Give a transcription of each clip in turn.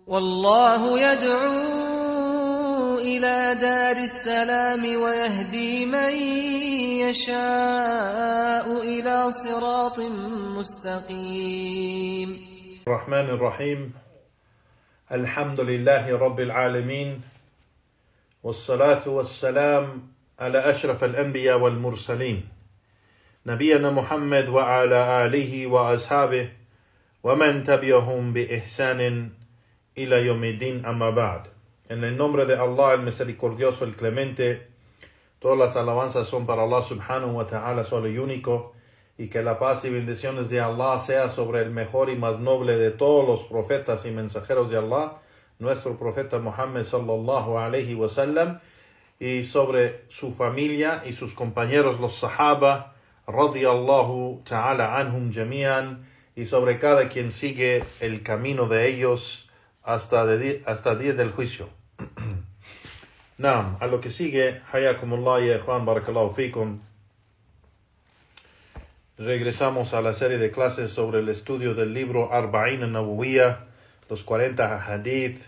والله يدعو إلى دار السلام ويهدي من يشاء إلى صراط مستقيم. الرحمن الرحيم. الحمد لله رب العالمين، والصلاة والسلام على أشرف الأنبياء والمرسلين نبينا محمد وعلى آله وأصحابه ومن تبعهم بإحسان إلى يوم الدين أما بعد. En el nombre de Allah, el misericordioso, el clemente, todas las alabanzas son para Allah subhanahu wa ta'ala, solo y único, y que la paz y bendiciones de Allah sea sobre el mejor y más noble de todos los profetas y mensajeros de Allah, nuestro profeta Muhammad sallallahu alayhi wa sallam, y sobre su familia y sus compañeros los sahaba radiyallahu ta'ala anhum jami'an, y sobre cada quien sigue el camino de ellos hasta día del juicio. Naam, a lo que sigue, hayakumullah ya ikhwan, barakallahu fikum. Regresamos a la serie de clases sobre el estudio del libro Arba'in al-Nawawiyya, los 40 hadith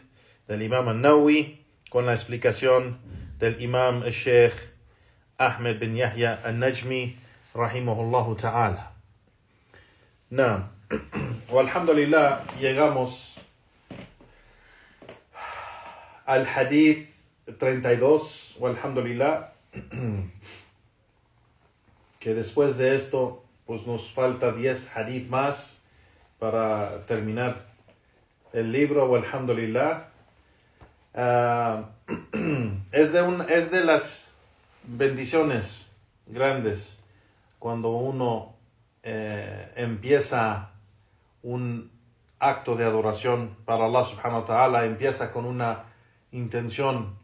del Imam al-Nawawi, con la explicación del Imam al-Sheikh Ahmed bin Yahya al-Najmi, rahimahullahu ta'ala. Naam, walhamdulillah, llegamos al hadith 32, walhamdulillah, que después de esto pues nos falta 10 hadith más para terminar el libro, walhamdulillah. Es de las bendiciones grandes cuando uno empieza un acto de adoración para Allah subhanahu wa ta'ala, empieza con una intención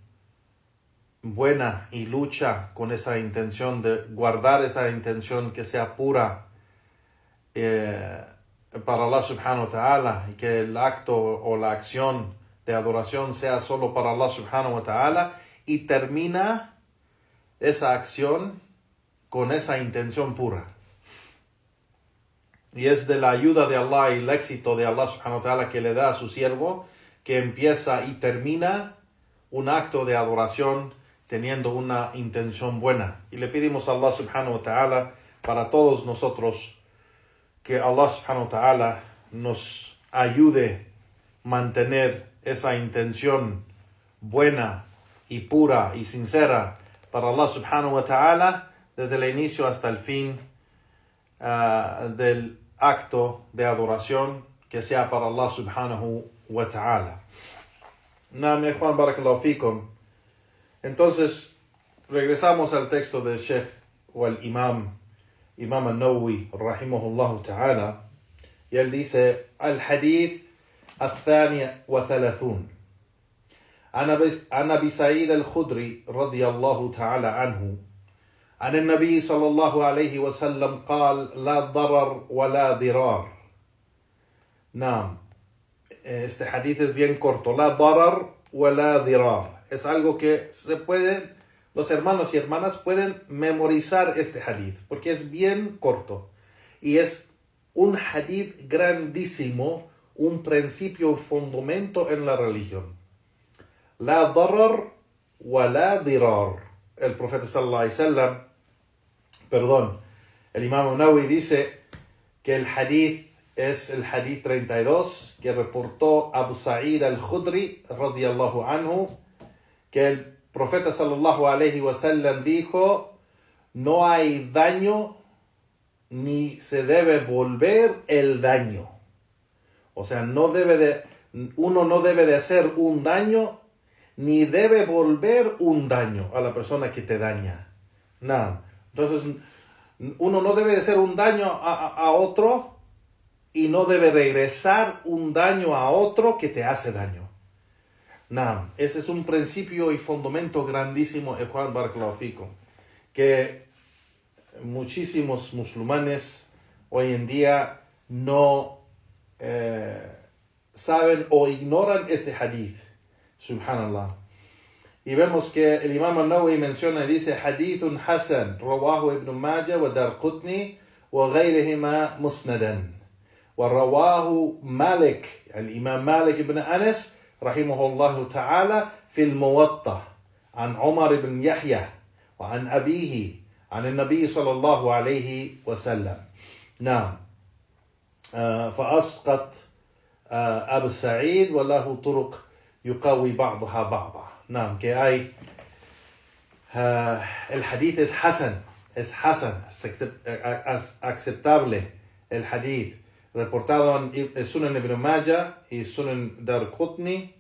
buena y lucha con esa intención de guardar esa intención que sea pura para Allah subhanahu wa ta'ala, y que el acto o la acción de adoración sea solo para Allah subhanahu wa ta'ala, y termina esa acción con esa intención pura. Y es de la ayuda de Allah y el éxito de Allah subhanahu wa ta'ala que le da a su siervo, que empieza y termina un acto de adoración teniendo una intención buena. Y le pedimos a Allah subhanahu wa ta'ala para todos nosotros que Allah subhanahu wa ta'ala nos ayude a mantener esa intención buena y pura y sincera para Allah subhanahu wa ta'ala desde el inicio hasta el fin del acto de adoración, que sea para Allah subhanahu wa ta'ala. Naam, ikhwan, barakallahu fikum. Entonces, regresamos al texto del Sheikh o el Imam al-Nawawi, rahimahullah ta'ala, y él dice, al-Hadith al-Thani wa Thalathun. عن أبي سعيد الخدري رضي الله تعالى عنه عن النبي صلى الله عليه وسلم قال لا ضرر ولا ضرار. نعم, este hadith es bien corto. La darar wa la dirar. Es algo que los hermanos y hermanas pueden memorizar este hadith, porque es bien corto. Y es un hadith grandísimo, un principio, un fundamento en la religión. La darar wa la dirar. El profeta sallallahu alaihi wasallam, el Imam Nawawi dice que el hadith es el hadith 32 que reportó Abu Sa'id al-Khudri radiyallahu anhu, que el profeta sallallahu alaihi wasallam dijo: no hay daño ni se debe volver el daño. O sea, uno no debe de hacer un daño ni debe volver un daño a la persona que te daña. No. Entonces, uno no debe de hacer un daño a otro, y no debe regresar un daño a otro que te hace daño. No. Ese es un principio y fundamento grandísimo, Juan barakallahu fikum, que muchísimos musulmanes hoy en día no saben o ignoran este hadith. Subhanallah. Y vemos que el Imam al-Nawawi menciona y dice: Hadithun Hasan, rawahu Ibn Majah wa Darqutni wa ghayrihima musnadan. ورواه مالك الإمام مالك بن أنس رحمه الله تعالى في الموطأ عن عمر بن يحيى وعن أبيه عن النبي صلى الله عليه وسلم. نعم. فأسقط أبو سعيد وله طرق يقوي بعضها بعضا. نعم, que hay el hadith es hasan, es aceptable el hadith, reportado en Sunan Ibn Majah y Sunan Darqutni,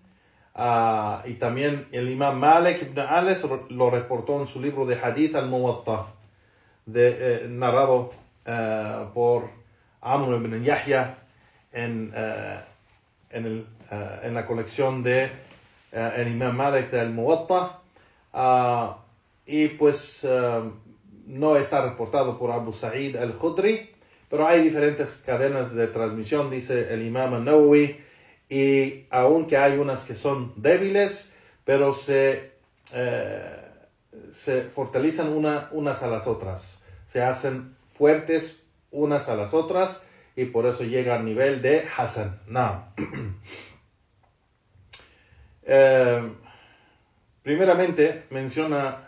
y también el Imam Malik ibn Anas lo reportó en su libro de hadith al-Muwatta, narrado por Amr ibn Yahya en la colección de el Imam Malik del Muwatta, y pues no está reportado por Abu Sa'id al-Khudri, pero hay diferentes cadenas de transmisión, dice el Imam al-Nawawi, y aunque hay unas que son débiles, pero se fortalecen unas a las otras, se hacen fuertes unas a las otras, y por eso llega al nivel de Hasan. No. Primeramente menciona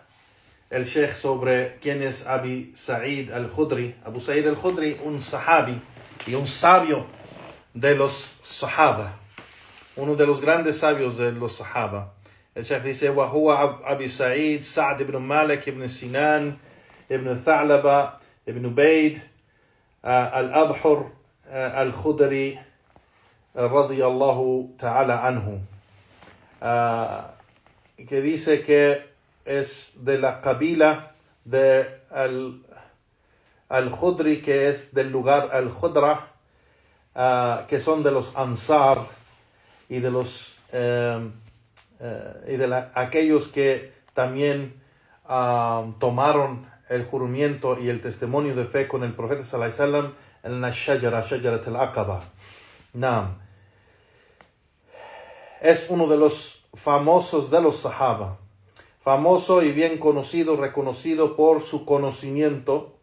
el Sheikh sobre quién es Abi Sa'id al-Khudri. Abu Sa'id al-Khudri, un sahabi y un sabio de los sahaba, uno de los grandes sabios de los sahaba. El Sheikh dice: وهو Abi Sa'id Sa'd ibn Malik ibn Sinan ibn Tha'laba ibn Bayd al-Abhur al-Khudri radiyallahu ta'ala anhu, que dice que es de la kabila de al-Khudri, que es del lugar al-Khudra, que son de los Ansar y de los aquellos que también tomaron el juramento y el testimonio de fe con el profeta sallallahu alaihi wasallam en la shajarat al-Aqaba. Naam. Es uno de los famosos de los sahaba, famoso y bien conocido, reconocido por su conocimiento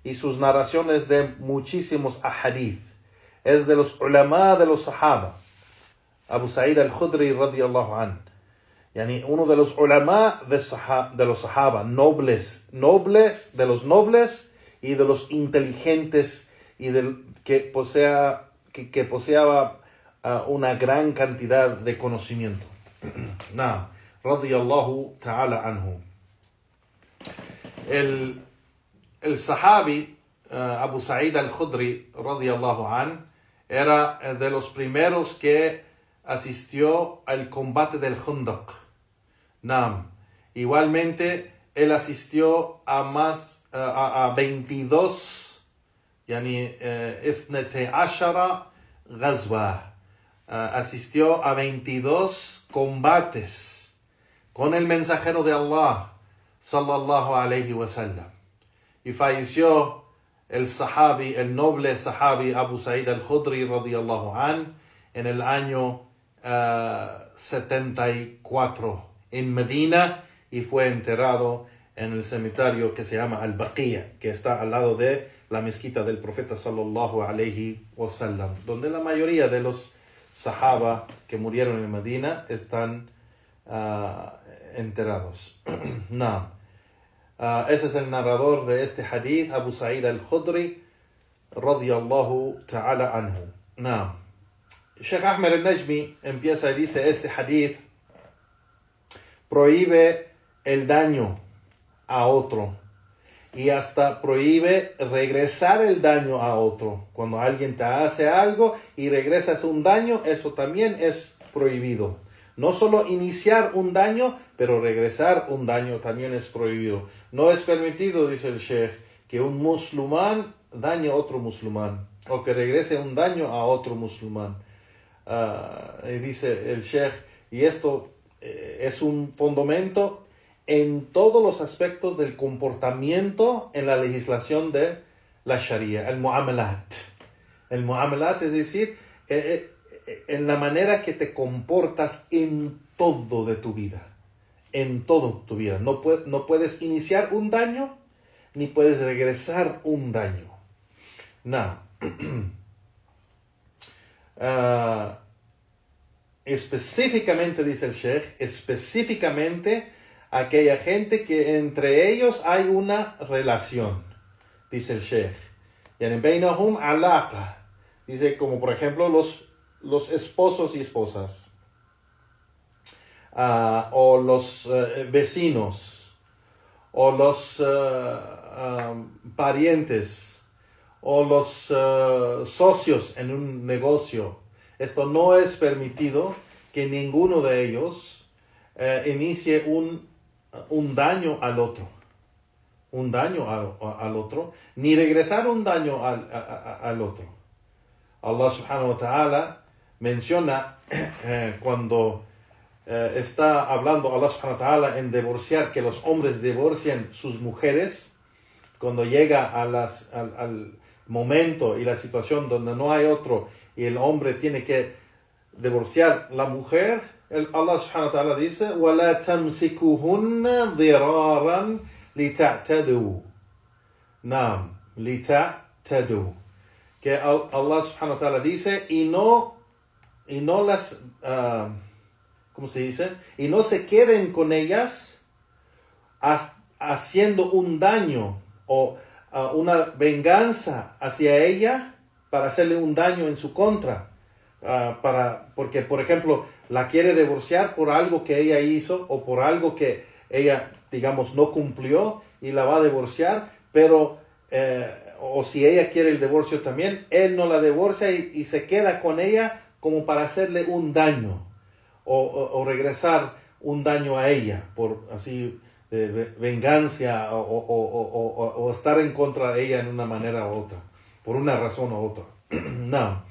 y sus narraciones de muchísimos ahadith. Es de los ulama de los sahaba, Abu Sa'id al-Khudri radiyallahu an. Yani uno de los ulama de los sahaba, nobles, de los nobles y de los inteligentes, y que poseaba una gran cantidad de conocimiento. Nah, radiyallahu ta'ala anhu. El sahabi Abu Sa'id al-Khudri radiyallahu an era de los primeros que asistió al combate del Khandaq. Nam. Igualmente, él asistió a 22, yani ithnate ashara ghazwa. Asistió a 22 combates con el mensajero de Allah, sallallahu alayhi wa sallam. Y falleció el noble sahabi Abu Sa'id al-Khudri radiyallahu an en el año 74 en Medina, y fue enterrado en el cementerio que se llama Al-Baqiyya, que está al lado de la mezquita del profeta sallallahu alayhi wa sallam, donde la mayoría de los sahaba que murieron en Medina están enterrados. No. Ese es el narrador de este hadith, Abu Sa'id al-Khudri radiyallahu ta'ala anhu. No. Sheikh Ahmed al-Najmi empieza y dice: este hadith prohíbe el daño a otro y hasta prohíbe regresar el daño a otro. Cuando alguien te hace algo y regresas un daño, eso también es prohibido. No solo iniciar un daño, pero regresar un daño también es prohibido. No es permitido, dice el Sheikh, que un musulmán dañe a otro musulmán, o que regrese un daño a otro musulmán. Dice el Sheikh, y esto es un fundamento en todos los aspectos del comportamiento en la legislación de la Sharia, el mu'amalat. El mu'amalat, es decir, en la manera que te comportas en todo de tu vida. En todo tu vida. No puedes iniciar un daño, ni puedes regresar un daño. No. específicamente, dice el Sheikh, específicamente aquella gente que entre ellos hay una relación, dice el Sheikh. Yani bainahum alaqa. Dice como por ejemplo los esposos y esposas. O los vecinos. O los parientes. O los socios en un negocio. Esto no es permitido que ninguno de ellos inicie un daño al otro. Un daño al otro. Ni regresar un daño al otro. Allah subhanahu wa ta'ala menciona cuando está hablando Allah subhanahu wa ta'ala en divorciar, que los hombres divorcian sus mujeres, cuando llega al momento y la situación donde no hay otro y el hombre tiene que divorciar la mujer, Allah subhanahu wa ta'ala dice وَلَا تَمْسِكُهُنَّ ضِرَارًا لِتَعْتَدُوا Naam, لِتَعْتَدُوا que Allah subhanahu wa ta'ala dice y no las ¿cómo se dice? Y no se queden con ellas haciendo un daño o una venganza hacia ella para hacerle un daño en su contra. Porque, por ejemplo, la quiere divorciar por algo que ella hizo o por algo que ella, digamos, no cumplió y la va a divorciar, pero, o si ella quiere el divorcio también, él no la divorcia y se queda con ella como para hacerle un daño o regresar un daño a ella por así venganza o estar en contra de ella en una manera u otra, por una razón u otra. No.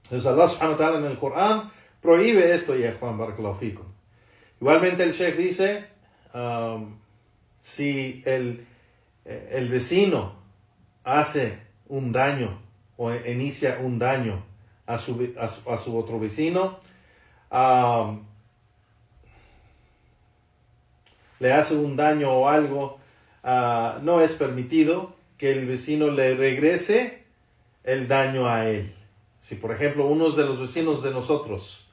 Entonces Allah subhanahu wa ta'ala en el Corán prohíbe esto, ya Juan barakallahu fikum. Igualmente el Sheikh dice, si el vecino hace un daño o inicia un daño a su otro vecino, le hace un daño o algo, no es permitido que el vecino le regrese el daño a él. Si por ejemplo uno de los vecinos de nosotros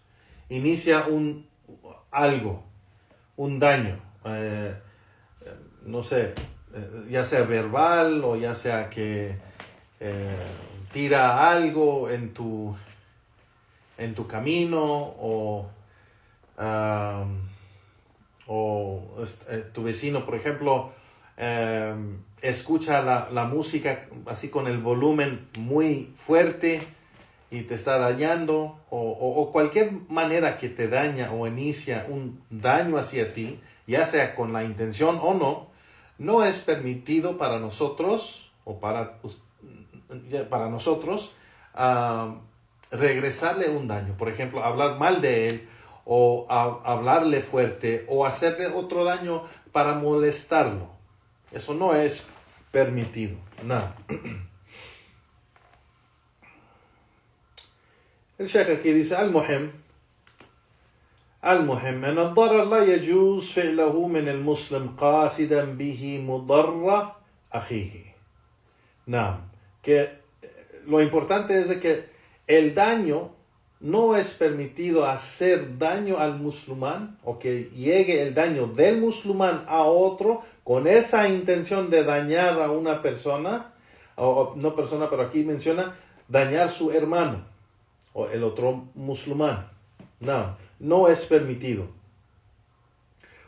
inicia un daño, no sé, ya sea verbal o ya sea que tira algo en tu camino o tu vecino, por ejemplo, escucha la música así con el volumen muy fuerte y te está dañando o cualquier manera que te daña o inicia un daño hacia ti, ya sea con la intención o no, no es permitido para nosotros o para nosotros regresarle un daño. Por ejemplo, hablar mal de él o hablarle fuerte o hacerle otro daño para molestarlo. Eso no es permitido. No. El Sheikh aquí dice المهم أن الضرر لا يجوز فعله من المسلم قاصدا به مضر أخيه. No. Que lo importante es de que el daño no es permitido hacer daño al musulmán o que llegue el daño del musulmán a otro con esa intención de dañar a una persona, o no persona, pero aquí menciona dañar su hermano o el otro musulmán. No es permitido.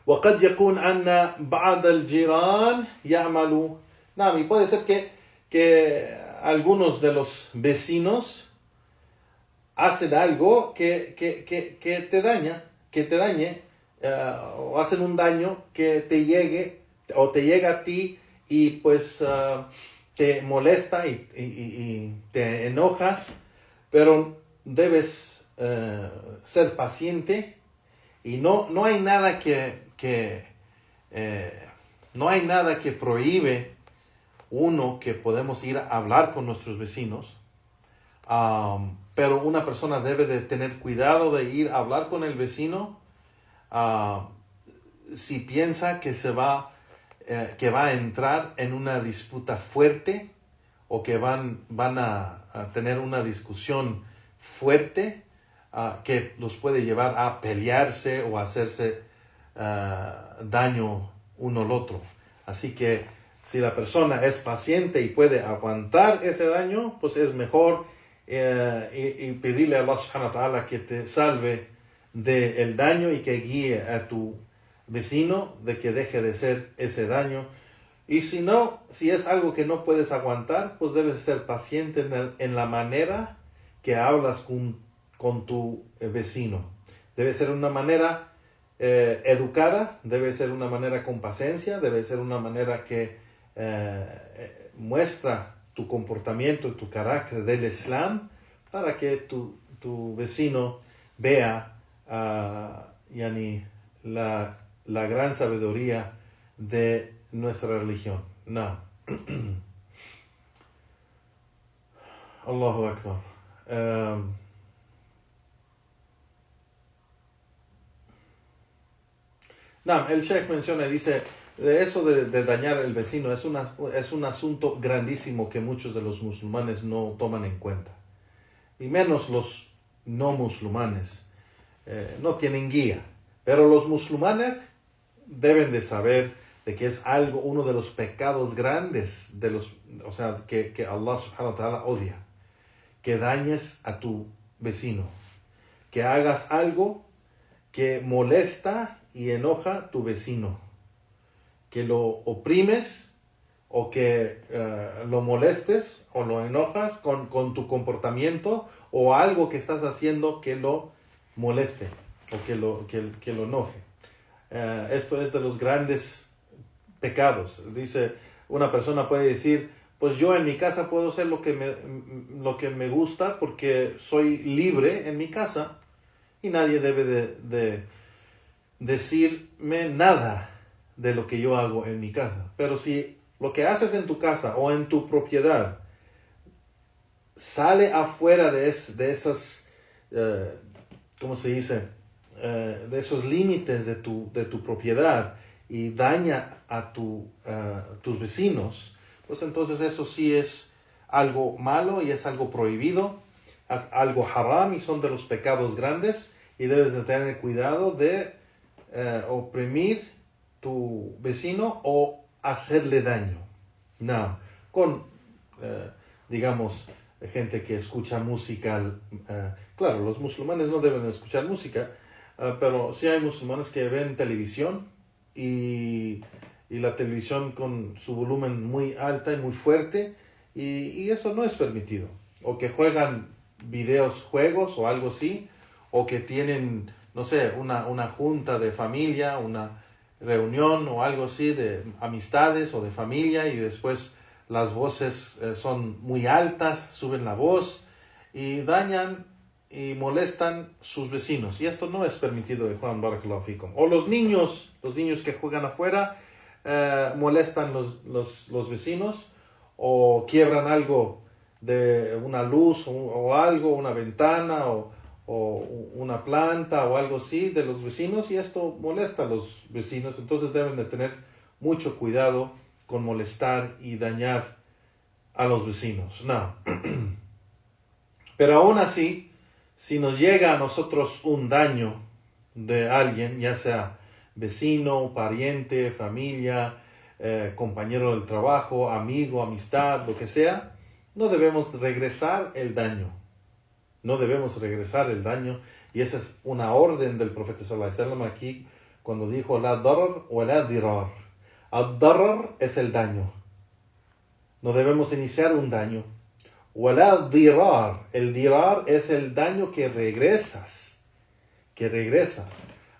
وقد يكون أن بعض الجيران يعملوا. Y puede ser que algunos de los vecinos hacen algo que te dañe, o hacen un daño que te llegue o te llega a ti y pues te molesta y te enojas, pero debes ser paciente y no hay nada no hay nada que prohíbe que podemos ir a hablar con nuestros vecinos. Pero una persona debe de tener cuidado de ir a hablar con el vecino si piensa que que va a entrar en una disputa fuerte o que van a tener una discusión fuerte. que los puede llevar a pelearse o a hacerse daño uno al otro. Así que si la persona es paciente y puede aguantar ese daño, pues es mejor y pedirle a Allah subhanahu wa ta'ala que te salve del daño y que guíe a tu vecino de que deje de ser ese daño. Y si no, si es algo que no puedes aguantar, pues debes ser paciente en la manera que hablas con tu vecino. Debe ser una manera educada, debe ser una manera con paciencia, debe ser una manera que muestra tu comportamiento, tu carácter del Islam, para que tu vecino vea la gran sabiduría de nuestra religión. No. Allahu Akbar. El Sheikh menciona y dice, de eso de dañar al vecino es un asunto grandísimo que muchos de los musulmanes no toman en cuenta. Y menos los no musulmanes. No tienen guía. Pero los musulmanes deben de saber de que es uno de los pecados grandes que Allah subhanahu wa ta'ala odia. Que dañes a tu vecino. Que hagas algo que molesta y enoja a tu vecino. Que lo oprimes o que lo molestes o lo enojas con tu comportamiento o algo que estás haciendo que lo moleste o que lo enoje. Esto es de los grandes pecados. Dice, una persona puede decir, pues yo en mi casa puedo hacer lo que me gusta porque soy libre en mi casa y nadie debe de decirme nada de lo que yo hago en mi casa. Pero si lo que haces en tu casa o en tu propiedad sale afuera de esas, ¿cómo se dice? De esos límites de tu propiedad y daña a tus vecinos, pues entonces eso sí es algo malo y es algo prohibido, es algo haram y son de los pecados grandes y debes de tener cuidado de oprimir tu vecino o hacerle daño. No, con, digamos, gente que escucha música. Claro, los musulmanes no deben escuchar música, pero sí hay musulmanes que ven televisión y la televisión con su volumen muy alta y muy fuerte y eso no es permitido. O que juegan juegos o algo así, o que tienen, no sé, una junta de familia, una reunión o algo así de amistades o de familia y después las voces son muy altas, suben la voz y dañan y molestan sus vecinos. Y esto no es permitido de Juan Barakallahu Fikum. O los niños que juegan afuera molestan los vecinos o quiebran algo de una luz o algo, una ventana o una planta o algo así de los vecinos y esto molesta a los vecinos. Entonces deben de tener mucho cuidado con molestar y dañar a los vecinos. No. Pero aún así, si nos llega a nosotros un daño de alguien, ya sea vecino, pariente, familia, compañero del trabajo, amigo, amistad, lo que sea, no debemos regresar el daño. No debemos regresar el daño. Y esa es una orden del profeta sallallahu alaihi wasallam aquí cuando dijo la darar o la dirar. Ad-darar es el daño. No debemos iniciar un daño. Wala dirar. El dirar es el daño que regresas.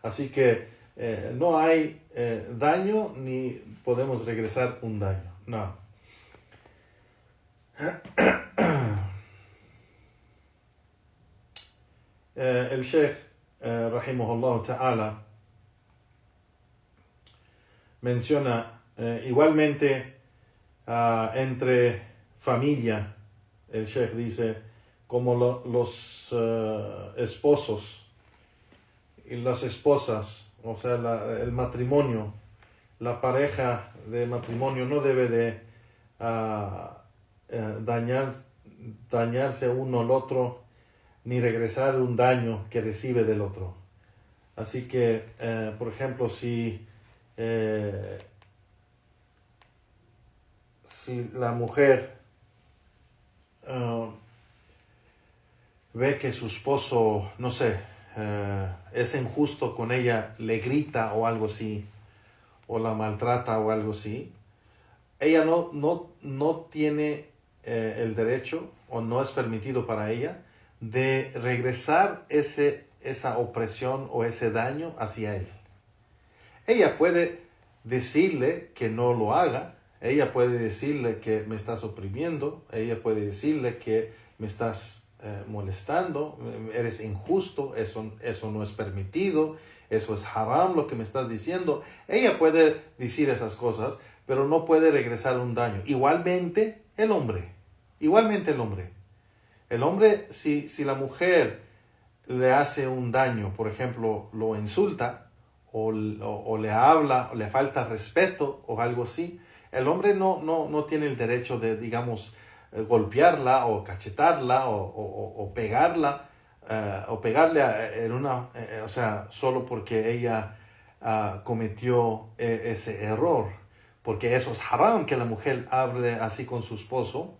Así que no hay daño ni podemos regresar un daño. No. El Sheikh rahimahullah ta'ala menciona igualmente entre familia, el Sheikh dice, como los esposos y las esposas, o sea, el matrimonio, la pareja de matrimonio no debe de dañarse uno al otro, ni regresar un daño que recibe del otro. Así que, por ejemplo, si la mujer ve que su esposo, no sé, es injusto con ella, le grita o algo así, o la maltrata o algo así, ella no tiene el derecho, o no es permitido para ella, de regresar esa opresión o ese daño hacia él. Ella puede decirle que no lo haga, ella puede decirle que me estás oprimiendo, ella puede decirle que me estás molestando, eres injusto, eso no es permitido, eso es haram lo que me estás diciendo. Ella puede decir esas cosas, pero no puede regresar un daño. Igualmente el hombre. El hombre, si la mujer le hace un daño, por ejemplo, lo insulta, o le habla, o le falta respeto, o algo así, el hombre no tiene el derecho de, digamos, golpearla, o cachetarla, o pegarla, o pegarle o sea, solo porque ella cometió ese error. Porque eso es haram, que la mujer hable así con su esposo.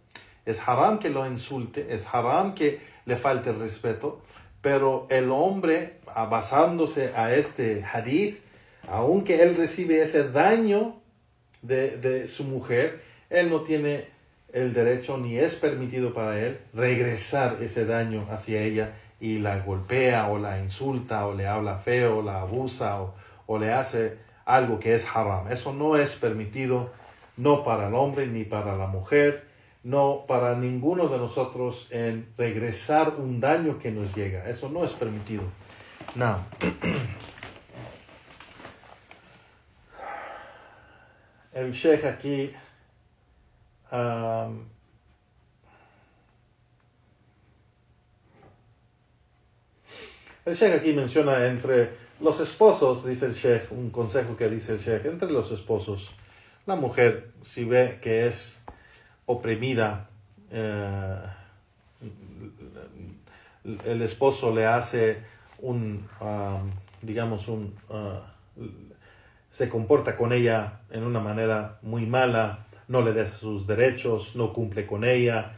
Es haram que lo insulte, es haram que le falte el respeto, pero el hombre, basándose a este hadith, aunque él recibe ese daño de su mujer, él no tiene el derecho, ni es permitido para él, regresar ese daño hacia ella y la golpea, o la insulta, o le habla feo, o la abusa, o le hace algo que es haram. Eso no es permitido, no para el hombre ni para la mujer, no para ninguno de nosotros, en regresar un daño que nos llega. Eso no es permitido. Now, el Sheikh aquí menciona entre los esposos, dice el Sheikh, un consejo que dice el Sheikh, entre los esposos, la mujer, si ve que es oprimida, el esposo le hace se comporta con ella en una manera muy mala, no le da sus derechos, no cumple con ella,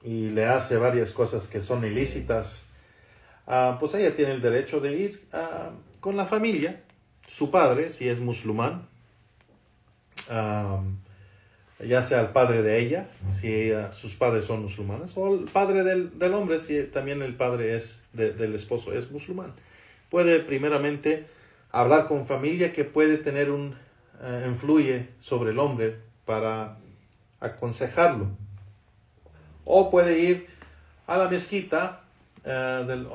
y le hace varias cosas que son ilícitas, pues ella tiene el derecho de ir con la familia, su padre, si es musulmán, ya sea el padre de ella, si sus padres son musulmanes, o el padre del hombre, si también el padre del esposo es musulmán. Puede primeramente hablar con familia, que puede tener influye sobre el hombre para aconsejarlo. O puede ir a la mezquita del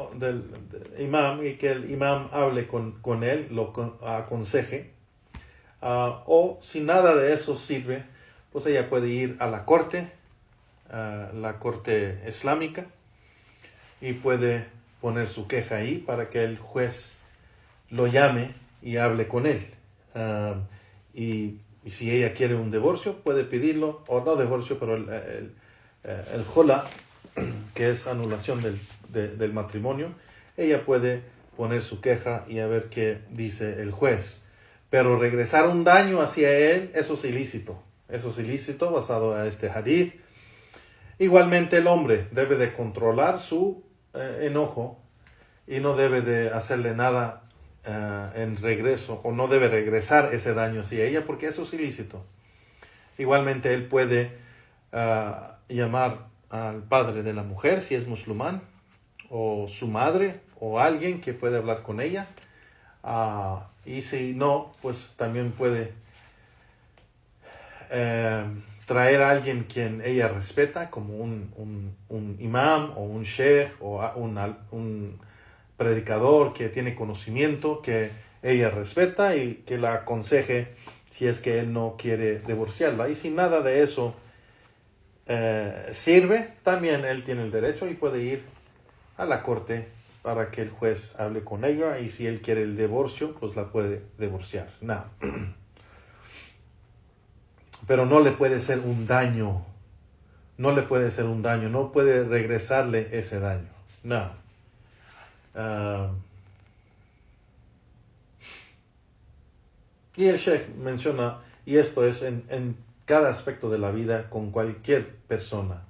imam, y que el imam hable con él, lo aconseje. O si nada de eso sirve, pues ella puede ir a la corte islámica, y puede poner su queja ahí para que el juez lo llame y hable con él. Y si ella quiere un divorcio, puede pedirlo, o no divorcio, pero el jola, que es anulación del matrimonio, ella puede poner su queja y a ver qué dice el juez. Pero regresar un daño hacia él, eso es ilícito. Eso es ilícito basado en este hadith. Igualmente el hombre debe de controlar su enojo, y no debe de hacerle nada en regreso, o no debe regresar ese daño hacia ella, porque eso es ilícito. Igualmente él puede llamar al padre de la mujer, si es musulmán, o su madre, o alguien que puede hablar con ella. Y si no, pues también puede traer a alguien quien ella respeta, como un imam, o un sheikh, o un predicador que tiene conocimiento, que ella respeta, y que la aconseje si es que él no quiere divorciarla. Y si nada de eso sirve, también él tiene el derecho y puede ir a la corte para que el juez hable con ella, y si él quiere el divorcio, pues la puede divorciar. No. Pero no le puede hacer un daño no le puede hacer un daño, no puede regresarle ese daño. No. Y el Sheikh menciona, y esto es en cada aspecto de la vida con cualquier persona.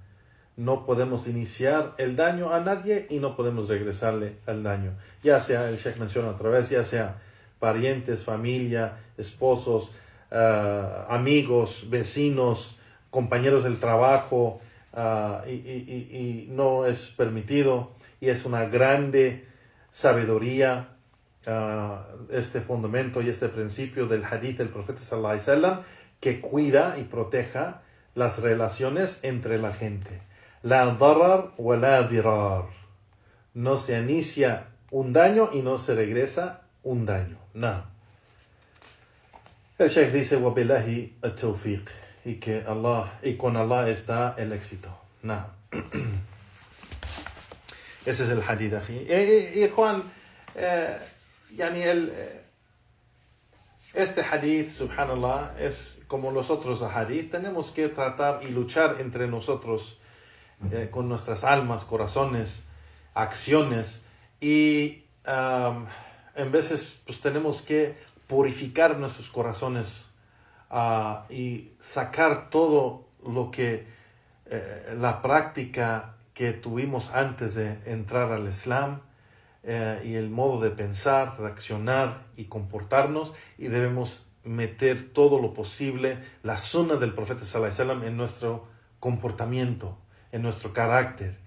No podemos iniciar el daño a nadie y no podemos regresarle el daño. Ya sea, el Sheikh menciona otra vez, ya sea parientes, familia, esposos, amigos, vecinos, compañeros del trabajo, y no es permitido. Y es una grande sabiduría este fundamento y este principio del hadith del profeta sallallahu alaihi wasallam, que cuida y proteja las relaciones entre la gente. La darar wa la dirar. No se inicia un daño y no se regresa un daño. No. El Sheikh dice, wa billahi at-tawfiq. Y con Allah está el éxito. No. Ese es el hadith aquí. Y Juan, este hadith, subhanallah, es como los otros hadith. Tenemos que tratar y luchar entre nosotros con nuestras almas, corazones, acciones. Y en veces pues tenemos que purificar nuestros corazones y sacar todo lo que la práctica que tuvimos antes de entrar al Islam, y el modo de pensar, reaccionar y comportarnos, y debemos meter todo lo posible la sunna del profeta sallallahu alaihi wasallam en nuestro comportamiento, en nuestro carácter,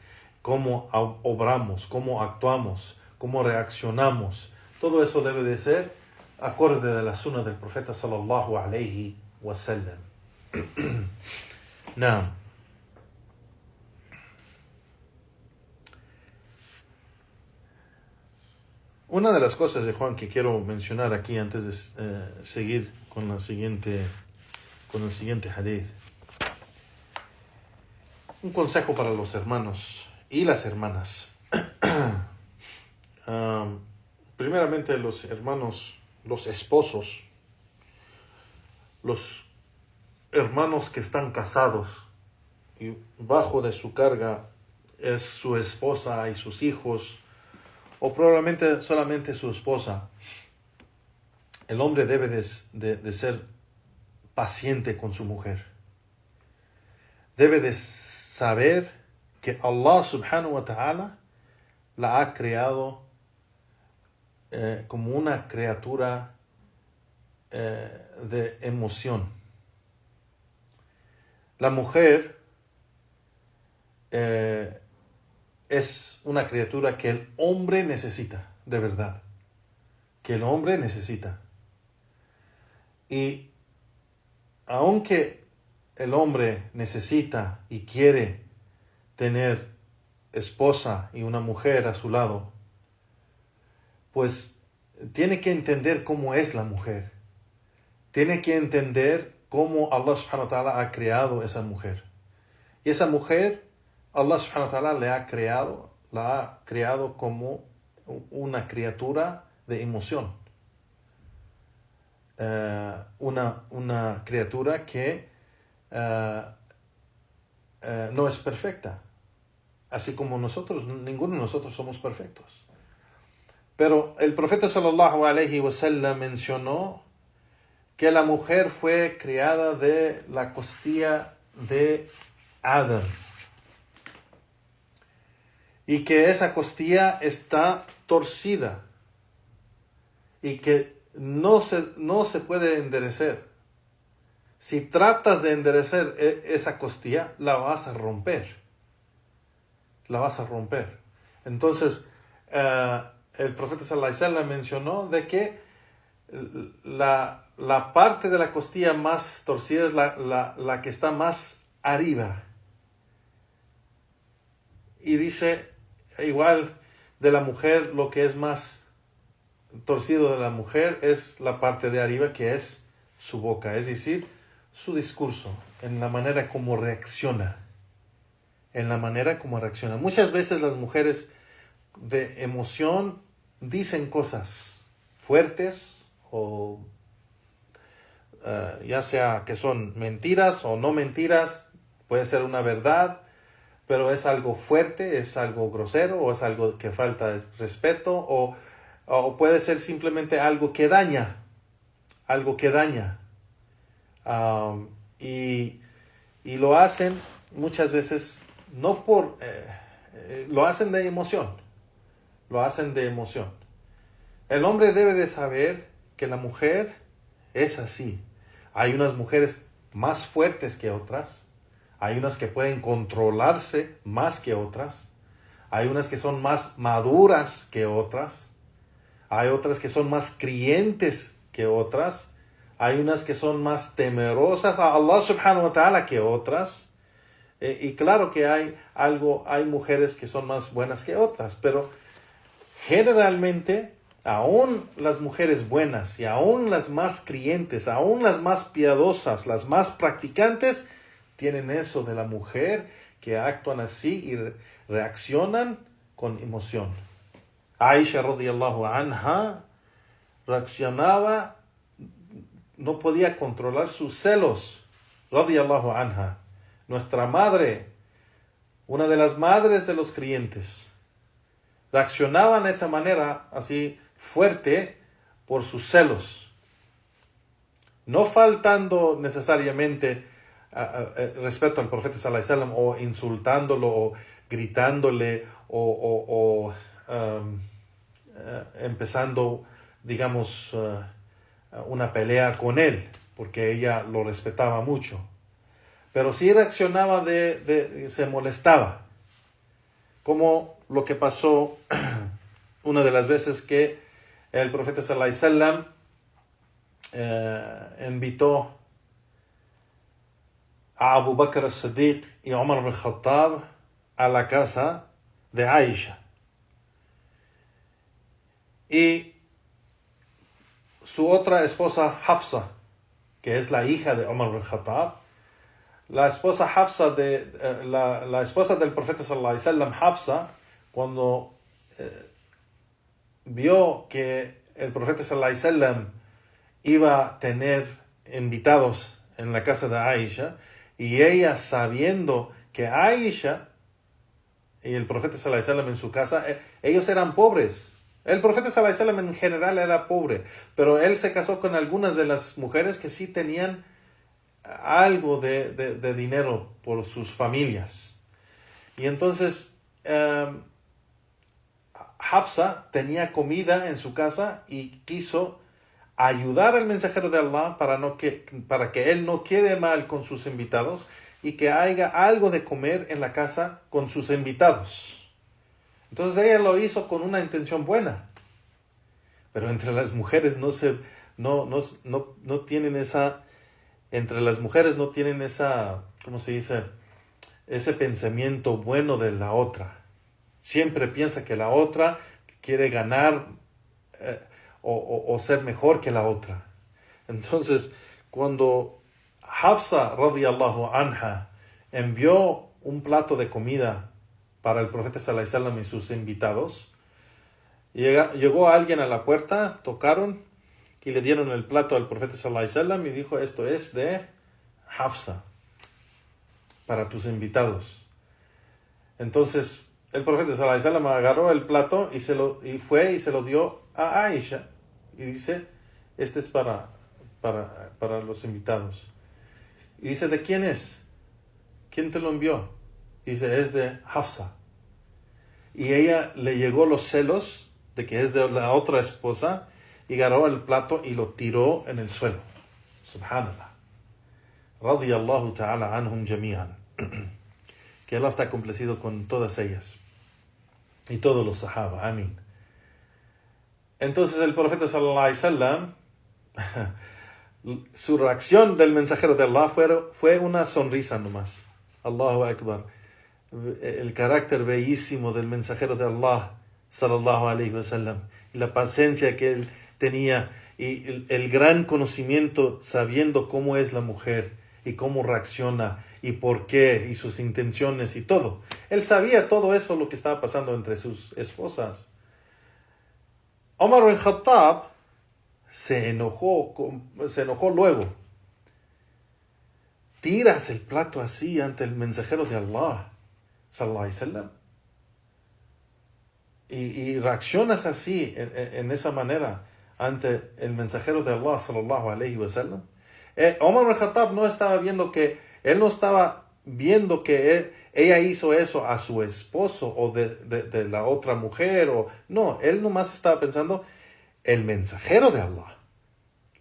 cómo obramos, cómo actuamos, cómo reaccionamos. Todo eso debe de ser acorde de la sunna del profeta sallallahu alaihi wasallam. Now, una de las cosas de Juan que quiero mencionar aquí antes de seguir con el siguiente hadith. Un consejo para los hermanos y las hermanas. Primeramente los hermanos, los esposos, los hermanos que están casados y bajo de su carga es su esposa y sus hijos, o probablemente solamente su esposa. El hombre debe de ser paciente con su mujer. Debe de saber que Allah subhanahu wa ta'ala la ha creado como una criatura de emoción. La mujer es una criatura que el hombre necesita, de verdad. Que el hombre necesita. Y aunque el hombre necesita y quiere tener esposa y una mujer a su lado, pues tiene que entender cómo es la mujer. Tiene que entender cómo Allah subhanahu wa ta'ala ha creado esa mujer. Y esa mujer, Allah subhanahu wa ta'ala la ha creado como una criatura de emoción. Una criatura que no es perfecta. Así como nosotros, ninguno de nosotros somos perfectos. Pero el profeta sallallahu alaihi wasallam mencionó que la mujer fue creada de la costilla de Adán. Y que esa costilla está torcida. Y que no se puede enderezar. Si tratas de enderezar esa costilla, la vas a romper. La vas a romper. Entonces, el profeta sallallahu alaihi wasallam mencionó de que la parte de la costilla más torcida es la que está más arriba. Y dice, igual de la mujer, lo que es más torcido de la mujer es la parte de arriba, que es su boca, es decir, su discurso, en la manera como reacciona. Muchas veces las mujeres de emoción dicen cosas fuertes o ya sea que son mentiras o no mentiras, Puede ser una verdad, pero es algo fuerte, es algo grosero, o es algo que falta de respeto, o puede ser simplemente algo que daña, algo que daña. Y lo hacen muchas veces no por... lo hacen de emoción. Lo hacen de emoción. El hombre debe de saber que la mujer es así. Hay unas mujeres más fuertes que otras. Hay unas que pueden controlarse más que otras. Hay unas que son más maduras que otras. Hay otras que son más creyentes que otras. Hay unas que son más temerosas a Allah subhanahu wa ta'ala que otras. Y claro que hay mujeres que son más buenas que otras, pero generalmente, aún las mujeres buenas y aún las más creyentes, aún las más piadosas, las más practicantes, tienen eso de la mujer que actúan así y reaccionan con emoción. Aisha radiyallahu anha reaccionaba, no podía controlar sus celos, radiyallahu anha. Nuestra madre, una de las madres de los creyentes, reaccionaban de esa manera así fuerte por sus celos, no faltando necesariamente respeto al profeta sallallahu alaihi wasallam, o insultándolo, o gritándole, o empezando, digamos, una pelea con él, porque ella lo respetaba mucho, pero sí reaccionaba se molestaba, como lo que pasó una de las veces que el profeta sallallahu alaihi wasallam invitó a Abu Bakr as-Siddiq y Umar ibn al-Khattab a la casa de Aisha. Y su otra esposa, Hafsa, que es la hija de Umar ibn al-Khattab, la esposa Hafsa la esposa del profeta sallallahu alaihi wasallam, Hafsa, cuando vio que el profeta sallallahu alaihi wasallam iba a tener invitados en la casa de Aisha, y ella sabiendo que Aisha y el profeta sallallahu alaihi wasallam en su casa, ellos eran pobres. El profeta sallallahu alaihi wasallam en general era pobre, pero él se casó con algunas de las mujeres que sí tenían algo de dinero por sus familias. Y entonces Hafsa tenía comida en su casa y quiso ayudar al mensajero de Allah para que él no quede mal con sus invitados y que haya algo de comer en la casa con sus invitados. Entonces ella lo hizo con una intención buena, pero entre las mujeres no tienen esa, entre las mujeres no tienen esa, ¿cómo se dice?, ese pensamiento bueno de la otra. Siempre piensa que la otra quiere ganar o ser mejor que la otra. Entonces, cuando Hafsa radiyallahu anha envió un plato de comida para el profeta sallallahu alaihi wasallam y sus invitados, llegó alguien a la puerta, tocaron y le dieron el plato al profeta sallallahu alaihi wasallam y dijo: esto es de Hafsa para tus invitados. Entonces el profeta sallallahu alaihi wasallam agarró el plato y fue y se lo dio a Aisha y dice: este es para los invitados. Y dice: ¿de quién es? ¿Quién te lo envió? Dice: es de Hafsa. Y ella le llegó los celos de que es de la otra esposa y agarró el plato y lo tiró en el suelo. Subhanallah. Radiyallahu ta'ala anhum jami'an. Que Allah está complacido con todas ellas y todos los sahaba. Amén. Entonces el profeta sallallahu alaihi wasallam, su reacción del mensajero de Allah fue una sonrisa nomás. Allahu Akbar. El carácter bellísimo del mensajero de Allah sallallahu alaihi wasallam, y la paciencia que él tenía, y el gran conocimiento sabiendo cómo es la mujer y cómo reacciona y por qué y sus intenciones y todo. Él sabía todo eso, lo que estaba pasando entre sus esposas. Omar ibn Khattab se enojó luego tiras el plato así ante el mensajero de Allah, sallallahu alaihi wasallam, y reaccionas así, en esa manera, ante el mensajero de Allah, sallallahu alaihi wasallam. Omar ibn Khattab no estaba viendo que, él no estaba viendo que ella hizo eso a su esposo o de la otra mujer, no, él nomás estaba pensando, el mensajero de Allah.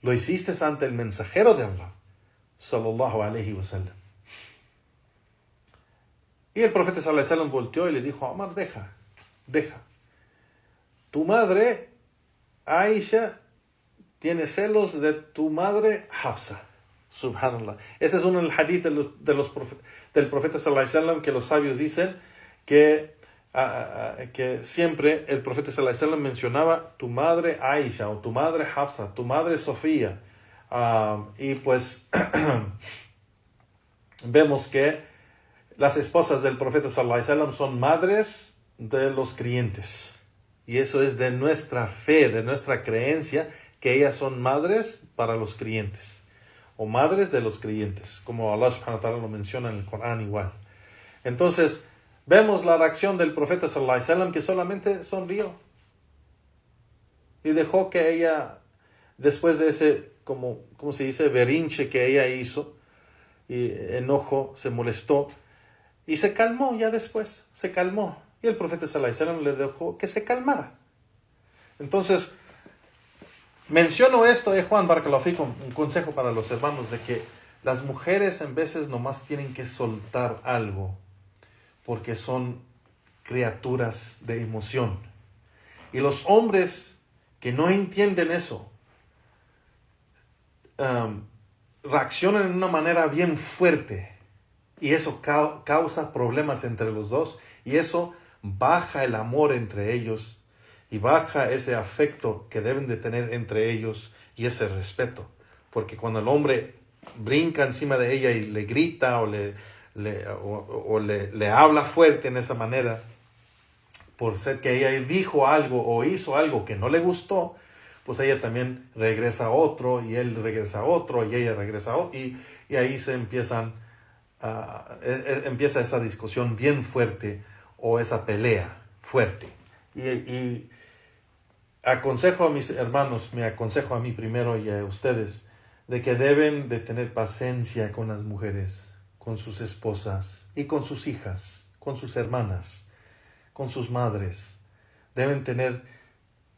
Lo hiciste ante el mensajero de Allah, sallallahu alaihi wasallam. Y el profeta sallallahu alaihi wasallam volteó y le dijo a Omar, deja. Tu madre, Aisha, tiene celos de tu madre, Hafsa. Subhanallah. Ese es uno del hadith del profeta sallallahu alaihi wasallam, que los sabios dicen que siempre el profeta sallallahu alaihi wasallam mencionaba tu madre Aisha o tu madre Hafsa, tu madre Sofía. Y pues vemos que las esposas del profeta sallallahu alaihi wasallam son madres de los creyentes. Y eso es de nuestra fe, de nuestra creencia, que ellas son madres para los creyentes, o madres de los creyentes, como Allah subhanahu wa ta'ala lo menciona en el Corán igual. Entonces, vemos la reacción del profeta sallallahu alaihi wasallam, que solamente sonrió. Y dejó que ella, después de ese, como se dice, berrinche que ella hizo, y enojo, se molestó, y se calmó ya después, se calmó. Y el profeta sallallahu alaihi wasallam le dejó que se calmara. Entonces, menciono esto, Juan Barakallahu Fikum, un consejo para los hermanos, de que las mujeres en veces nomás tienen que soltar algo, porque son criaturas de emoción. Y los hombres que no entienden eso, reaccionan de una manera bien fuerte, y eso causa problemas entre los dos, y eso baja el amor entre ellos, y baja ese afecto que deben de tener entre ellos, y ese respeto. Porque cuando el hombre brinca encima de ella y le grita o le habla fuerte en esa manera, por ser que ella dijo algo o hizo algo que no le gustó, pues ella también regresa a otro, y él regresa a otro, y ella regresa a otro, y ahí se empieza esa discusión bien fuerte, o esa pelea fuerte. Y aconsejo a mis hermanos, me aconsejo a mí primero y a ustedes, de que deben de tener paciencia con las mujeres, con sus esposas y con sus hijas, con sus hermanas, con sus madres. Deben tener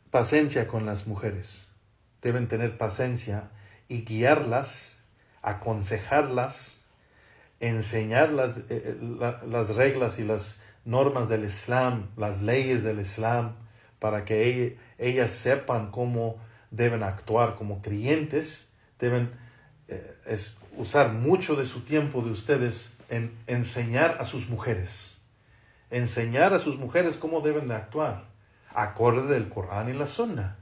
paciencia con las mujeres, deben tener paciencia y guiarlas, aconsejarlas, enseñarlas las reglas y las normas del Islam, las leyes del Islam, para que ellas sepan cómo deben actuar como creyentes. Deben usar mucho de su tiempo de ustedes en enseñar a sus mujeres cómo deben de actuar, acorde del Corán y la Sunna.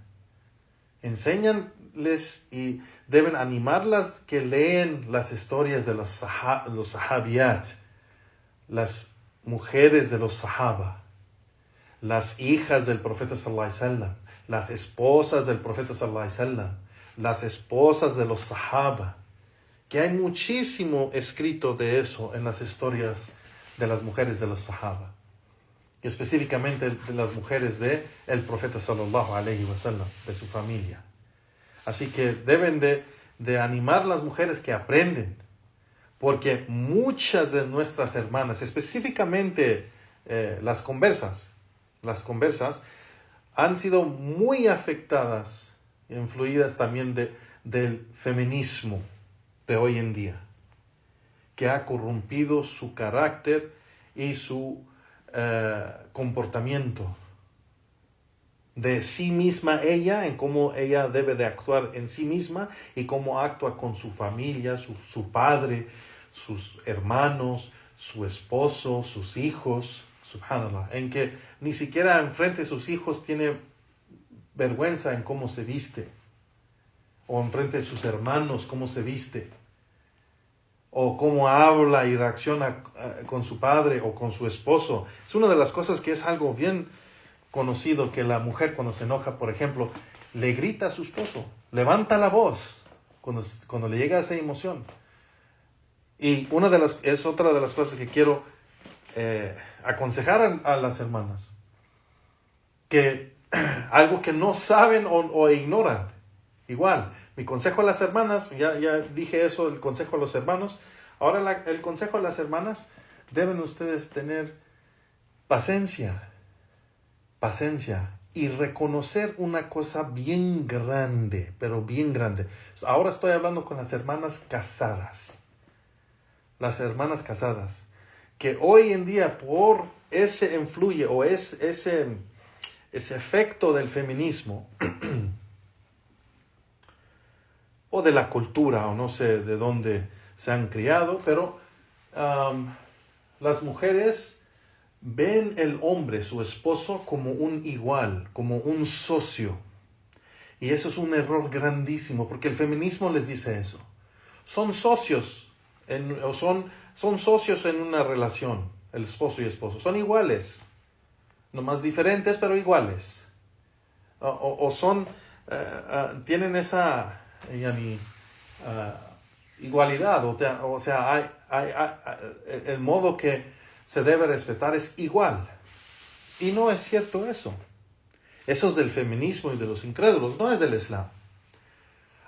Enséñanles y deben animarlas que leen las historias de los sahabiyat, las mujeres de los sahaba, las hijas del profeta sallallahu alaihi wasallam, las esposas del profeta sallallahu alaihi wasallam, las esposas de los sahaba, que hay muchísimo escrito de eso en las historias de las mujeres de los sahaba, y específicamente de las mujeres de el profeta sallallahu alaihi wasallam, de su familia. Así que deben de animar a las mujeres que aprenden, porque muchas de nuestras hermanas, específicamente las conversas, han sido muy afectadas, influidas también del feminismo de hoy en día, que ha corrompido su carácter y su comportamiento de sí misma, ella, en cómo ella debe de actuar en sí misma y cómo actúa con su familia, su padre, sus hermanos, su esposo, sus hijos. Subhanallah, en que ni siquiera enfrente de sus hijos tiene vergüenza en cómo se viste, o enfrente de sus hermanos cómo se viste, o cómo habla y reacciona con su padre o con su esposo. Es una de las cosas que es algo bien conocido, que la mujer cuando se enoja, por ejemplo, le grita a su esposo, levanta la voz cuando le llega esa emoción. Y es otra de las cosas que quiero aconsejar a las hermanas. Que algo que no saben o ignoran. Igual, mi consejo a las hermanas, ya dije eso, el consejo a los hermanos. Ahora el consejo a las hermanas, deben ustedes tener paciencia y reconocer una cosa bien grande, pero bien grande. Ahora estoy hablando con las hermanas casadas. Las hermanas casadas. Que hoy en día, por ese influye o ese efecto del feminismo, o de la cultura, o no sé de dónde se han criado, pero las mujeres ven el hombre, su esposo, como un igual, como un socio. Y eso es un error grandísimo, porque el feminismo les dice eso. Son socios, son socios en una relación, el esposo y esposo. Son iguales, no más diferentes, pero iguales. Tienen esa igualdad, o sea, el modo que se debe respetar es igual. Y no es cierto eso. Eso es del feminismo y de los incrédulos, no es del Islam.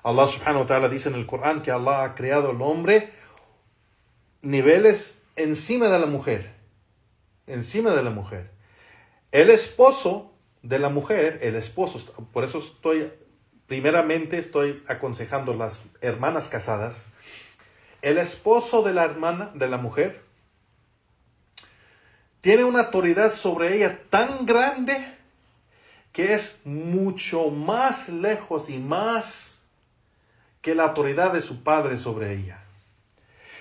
Allah subhanahu wa ta'ala dice en el Corán que Allah ha creado al hombre niveles encima de la mujer. Encima de la mujer. El esposo de la mujer, por eso primeramente estoy aconsejando a las hermanas casadas. El esposo de la mujer tiene una autoridad sobre ella tan grande que es mucho más lejos y más que la autoridad de su padre sobre ella.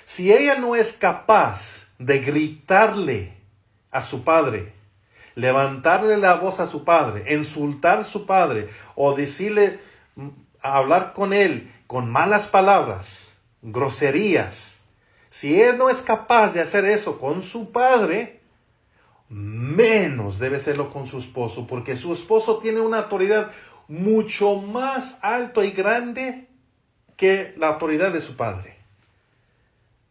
Si ella no es capaz de gritarle a su padre, levantarle la voz a su padre, insultar a su padre o hablar con él con malas palabras, groserías, si él no es capaz de hacer eso con su padre, menos debe serlo con su esposo, porque su esposo tiene una autoridad mucho más alta y grande que la autoridad de su padre.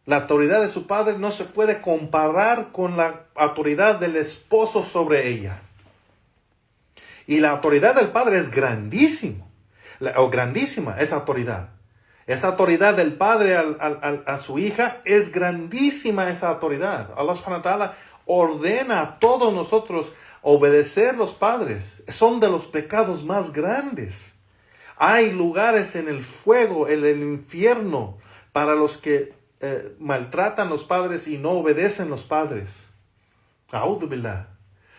La autoridad de su padre no se puede comparar con la autoridad del esposo sobre ella. Y la autoridad del padre es grandísima esa autoridad. Esa autoridad del padre a su hija es grandísima esa autoridad. Allah subhanahu wa ta'ala ordena a todos nosotros obedecer los padres. Son de los pecados más grandes. Hay lugares en el fuego, en el infierno, para los que maltratan los padres y no obedecen los padres. A'udhu billah.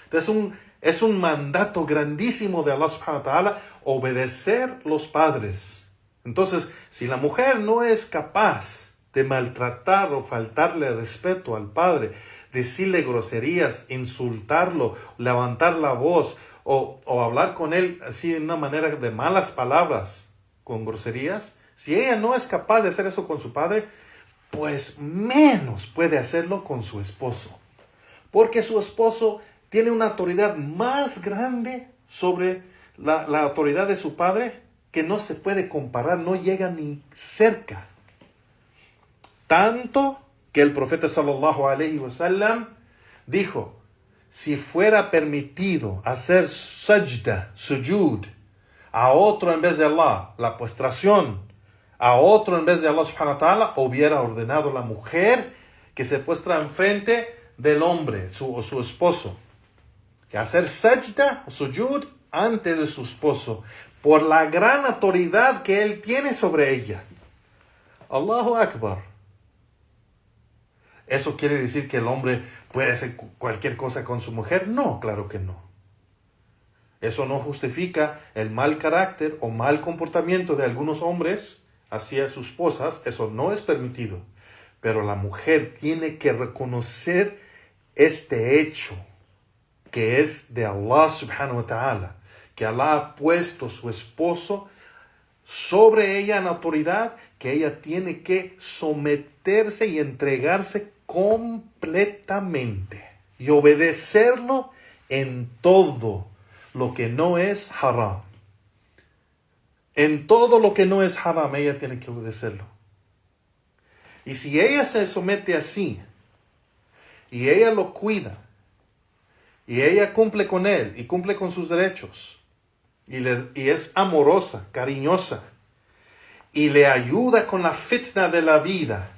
Entonces es un mandato grandísimo de Allah subhanahu wa ta'ala obedecer los padres. Entonces, si la mujer no es capaz de maltratar o faltarle respeto al padre, decirle groserías, insultarlo, levantar la voz o hablar con él así de una manera de malas palabras, con groserías, si ella no es capaz de hacer eso con su padre, pues menos puede hacerlo con su esposo. Porque su esposo tiene una autoridad más grande sobre la autoridad de su padre que no se puede comparar, no llega ni cerca. Tanto que el profeta sallallahu alaihi wasallam dijo, si fuera permitido hacer sujud, a otro en vez de Allah, la postración, a otro en vez de Allah subhanahu wa ta'ala, hubiera ordenado la mujer que se postra enfrente del hombre, su esposo, que hacer sujud antes de su esposo, por la gran autoridad que él tiene sobre ella. Allahu Akbar. ¿Eso quiere decir que el hombre puede hacer cualquier cosa con su mujer? No, claro que no. Eso no justifica el mal carácter o mal comportamiento de algunos hombres hacia sus esposas. Eso no es permitido. Pero la mujer tiene que reconocer este hecho, que es de Allah subhanahu wa ta'ala, que Allah ha puesto su esposo sobre ella en autoridad, que ella tiene que someterse y entregarse completamente y obedecerlo en todo lo que no es haram. En todo lo que no es haram, ella tiene que obedecerlo. Y si ella se somete así, y ella lo cuida, y ella cumple con él, y cumple con sus derechos, y es amorosa, cariñosa, y le ayuda con la fitna de la vida,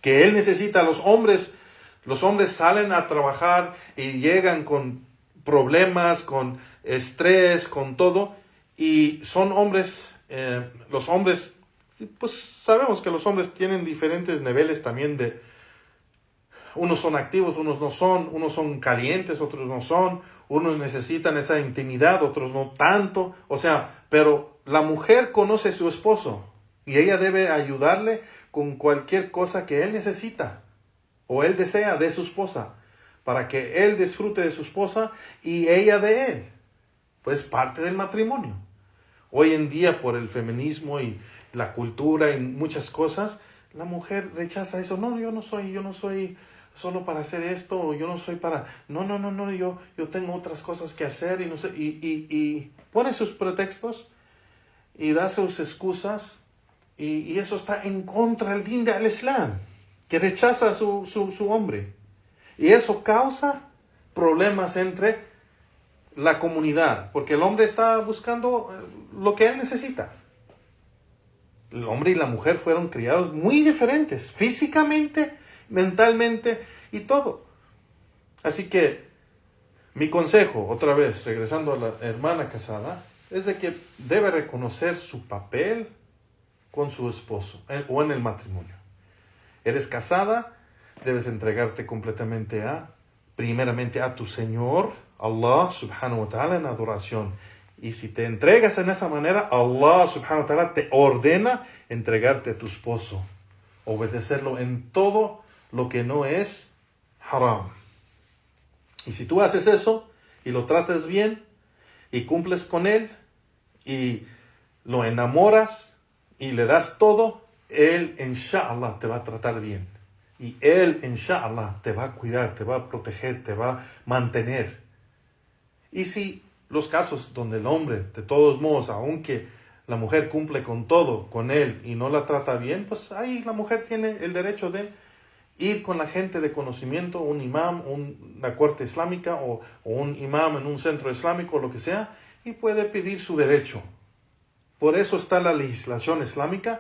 que él necesita. Los hombres salen a trabajar y llegan con problemas, con estrés, con todo, y son hombres, los hombres, pues sabemos que los hombres tienen diferentes niveles también de, unos son activos, unos no son, unos son calientes, otros no son, unos necesitan esa intimidad, otros no tanto, o sea, pero la mujer conoce a su esposo y ella debe ayudarle con cualquier cosa que él necesita o él desea de su esposa, para que él disfrute de su esposa y ella de él. Pues parte del matrimonio. Hoy en día, por el feminismo y la cultura y muchas cosas, la mujer rechaza eso. No, yo no soy solo para hacer esto, o yo no soy para... No, yo tengo otras cosas que hacer y no sé. Y pone sus pretextos y da sus excusas, y eso está en contra del din del Islam, que rechaza a su hombre. Y eso causa problemas entre la comunidad, porque el hombre está buscando lo que él necesita. El hombre y la mujer fueron criados muy diferentes, físicamente, mentalmente y todo. Así que mi consejo, otra vez, regresando a la hermana casada, es de que debe reconocer su papel con su esposo o en el matrimonio. Eres casada, debes entregarte completamente primeramente a tu Señor, Allah subhanahu wa ta'ala, en adoración. Y si te entregas en esa manera, Allah subhanahu wa ta'ala te ordena entregarte a tu esposo, obedecerlo en todo lo que no es haram. Y si tú haces eso y lo tratas bien y cumples con él y lo enamoras y le das todo, él inshallah te va a tratar bien. Y él inshallah te va a cuidar, te va a proteger, te va a mantener. Y si los casos donde el hombre, de todos modos, aunque la mujer cumple con todo con él y no la trata bien, pues ahí la mujer tiene el derecho de ir con la gente de conocimiento, un imam, una corte islámica o un imam en un centro islámico, lo que sea, y puede pedir su derecho. Por eso está la legislación islámica,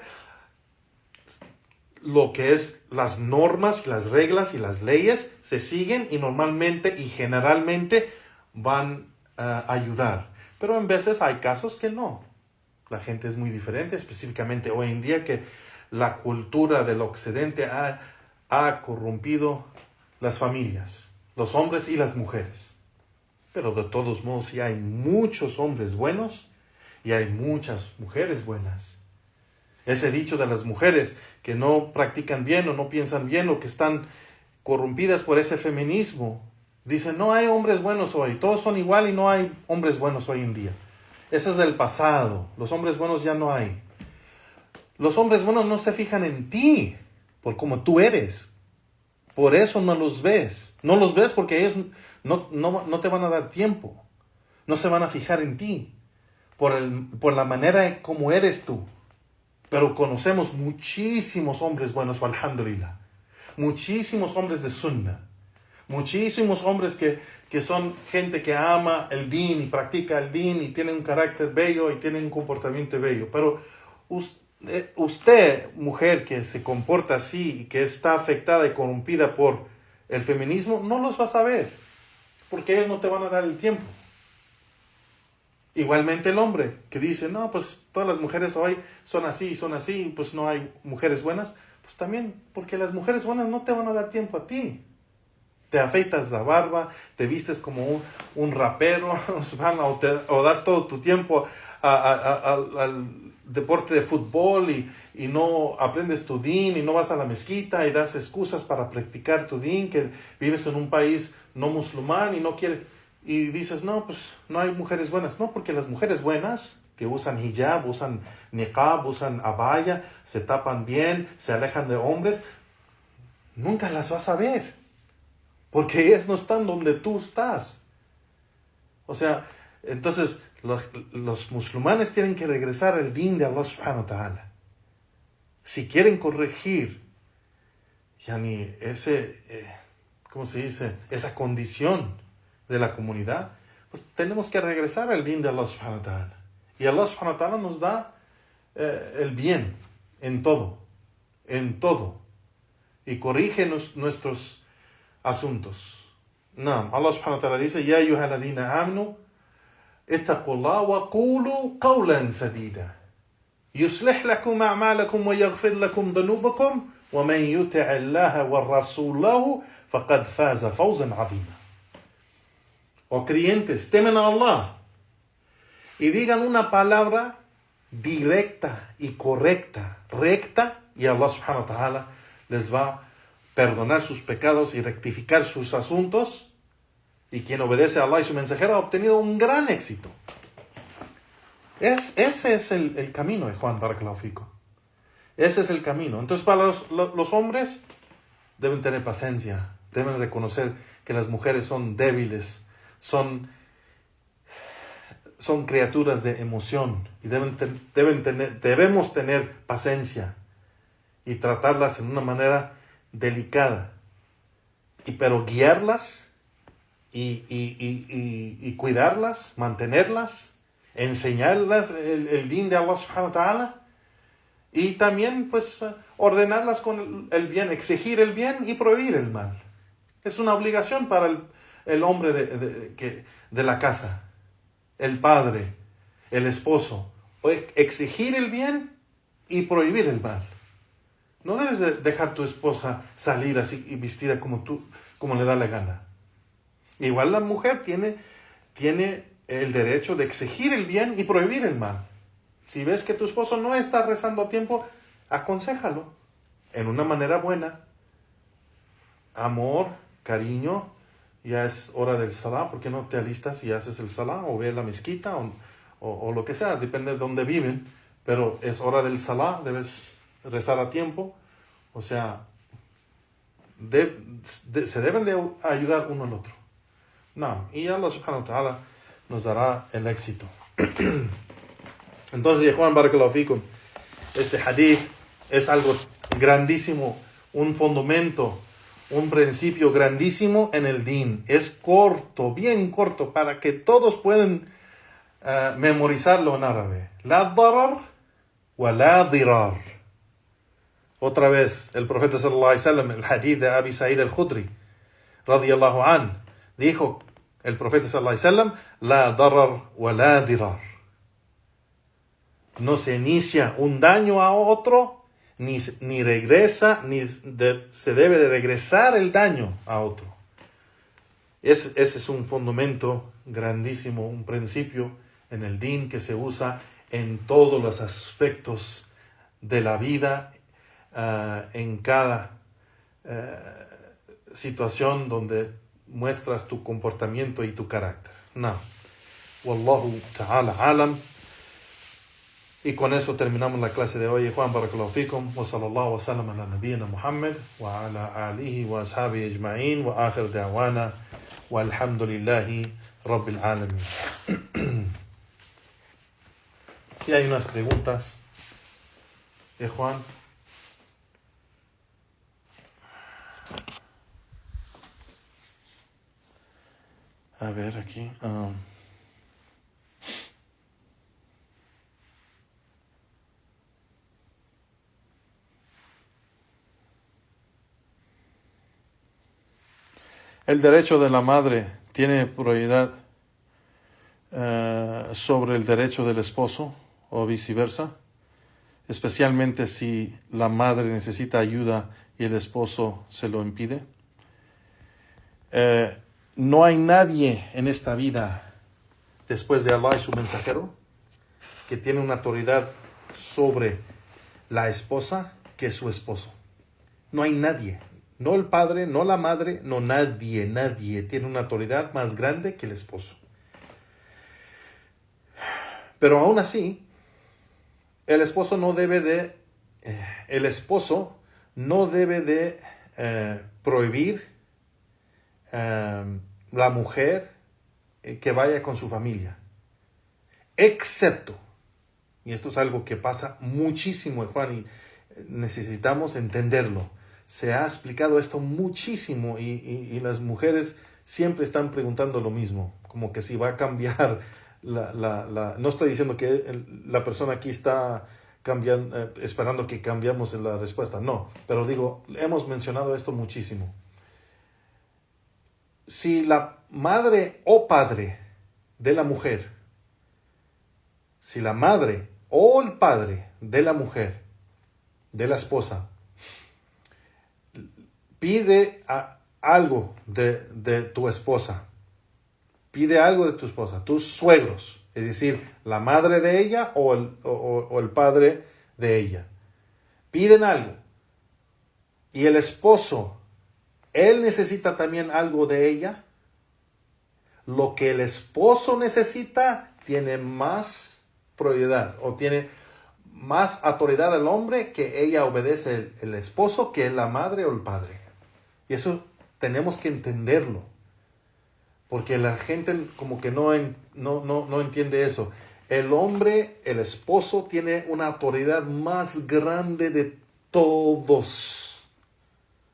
lo que es las normas, las reglas y las leyes se siguen y normalmente y generalmente van a ayudar. Pero en veces hay casos que no. La gente es muy diferente, específicamente hoy en día que la cultura del occidente ha corrompido las familias, los hombres y las mujeres. Pero de todos modos sí hay muchos hombres buenos y hay muchas mujeres buenas. Ese dicho de las mujeres que no practican bien o no piensan bien o que están corrompidas por ese feminismo, dicen no hay hombres buenos hoy, todos son igual y no hay hombres buenos hoy en día. Eso es del pasado, los hombres buenos ya no hay. Los hombres buenos no se fijan en ti, por como tú eres. Por eso no los ves. No los ves porque ellos no te van a dar tiempo. No se van a fijar en ti. Por la manera como eres tú. Pero conocemos muchísimos hombres buenos, alhamdulillah. Muchísimos hombres de sunnah. Muchísimos hombres que son gente que ama el din y practica el din y tienen un carácter bello y tienen un comportamiento bello. Pero usted, mujer que se comporta así y que está afectada y corrompida por el feminismo, no los vas a ver. Porque ellos no te van a dar el tiempo. Igualmente el hombre que dice, no, pues todas las mujeres hoy son así, pues no hay mujeres buenas. Pues también, porque las mujeres buenas no te van a dar tiempo a ti. Te afeitas la barba, te vistes como un rapero, o das todo tu tiempo al deporte de fútbol y no aprendes tu din y no vas a la mezquita y das excusas para practicar tu din, que vives en un país no musulmán y no quieres... Y dices, no, pues no hay mujeres buenas. No, porque las mujeres buenas que usan hijab, usan niqab, usan abaya, se tapan bien, se alejan de hombres, nunca las vas a ver. Porque ellas no están donde tú estás. O sea, entonces los musulmanes tienen que regresar al din de Allah subhanahu wa ta'ala. Si quieren corregir yani ¿cómo se dice? Esa condición de la comunidad, pues tenemos que regresar al din de Allah subhanahu wa ta'ala. Y Allah subhanahu wa ta'ala nos da el bien en todo, y corrige nuestros asuntos. Naam, Allah subhanahu wa ta'ala dice, Ya ayyuhalladhina amanu, ittaqullaha wa qulu qawlan sadida. يصلح لكم أعمالكم ويغفر لكم ذنوبكم ومن يطع الله ورسوله فقد فاز فوزا عظيما. Oh creyentes, temen a Allah y digan una palabra directa y correcta, recta, y Allah subhanahu wa ta'ala les va a perdonar sus pecados y rectificar sus asuntos, y quien obedece a Allah y su mensajero ha obtenido un gran éxito. Ese es el camino, Juan Barakallahu Fikum. Ese es el camino. Entonces, para los hombres deben tener paciencia, deben reconocer que las mujeres son débiles, son criaturas de emoción, y debemos tener paciencia y tratarlas en una manera delicada, pero guiarlas y cuidarlas, mantenerlas, enseñarlas el din de Allah subhanahu wa ta'ala, y también pues ordenarlas con el bien, exigir el bien y prohibir el mal. Es una obligación para el hombre de la casa, el padre, el esposo, exigir el bien y prohibir el mal. No debes de dejar tu esposa salir así y vestida como le da la gana. Igual la mujer tiene el derecho de exigir el bien y prohibir el mal. Si ves que tu esposo no está rezando a tiempo, aconséjalo en una manera buena. Amor, cariño, ya es hora del salah, ¿por qué no te alistas y haces el salah? O ve a la mezquita o lo que sea, depende de dónde viven. Pero es hora del salah, debes rezar a tiempo. O sea, se deben de ayudar uno al otro. No, y Allah subhanahu wa ta'ala nos dará el éxito. Entonces, Juan Barakallahu Fikum, este hadith es algo grandísimo, un fundamento, un principio grandísimo en el din. Es corto, bien corto, para que todos puedan memorizarlo en árabe. La darar wa la dirar. Otra vez, el profeta sallallahu alaihi wasallam, el hadith de Abi Sa'id al-Khudri, radiyallahu an, dijo el profeta sallallahu alaihi wasallam, la darar wa la dirar. No se inicia un daño a otro, ni regresa, se debe de regresar el daño a otro. Ese es un fundamento grandísimo, un principio en el din que se usa en todos los aspectos de la vida, en cada situación donde muestras tu comportamiento y tu carácter. No. Wallahu ta'ala alam. Y con eso terminamos la clase de hoy. Juan Barakallahu Fikum. Wa sallallahu wa sallam ala nabiyyina Muhammad wa ala alihi wa ashabihi ajma'in wa akhir da'wana walhamdulillahi rabbil alamin. Si hay unas preguntas, Juan. A ver aquí. El derecho de la madre tiene prioridad sobre el derecho del esposo o viceversa, especialmente si la madre necesita ayuda y el esposo se lo impide. No hay nadie en esta vida, después de Allah y su mensajero, que tiene una autoridad sobre la esposa que su esposo. No hay nadie. No el padre, no la madre, no nadie tiene una autoridad más grande que el esposo. Pero aún así, el esposo no debe de prohibir la mujer que vaya con su familia. Excepto, y esto es algo que pasa muchísimo, Juan, y necesitamos entenderlo. se ha explicado esto muchísimo y las mujeres siempre están preguntando lo mismo, como que si va a cambiar no estoy diciendo que la persona aquí está cambiando, esperando que cambiemos la respuesta, no, pero digo, hemos mencionado esto muchísimo. Si la madre o padre de la mujer, si la madre o el padre de la mujer, de la esposa, pide algo de tu esposa, pide algo de tu esposa, tus suegros, es decir, la madre de ella o el padre de ella, piden algo, y el esposo, él necesita también algo de ella, lo que el esposo necesita tiene más prioridad o tiene más autoridad al hombre, que ella obedece el esposo que la madre o el padre. Y eso tenemos que entenderlo, porque la gente como que no entiende eso. El hombre, el esposo, tiene una autoridad más grande de todos.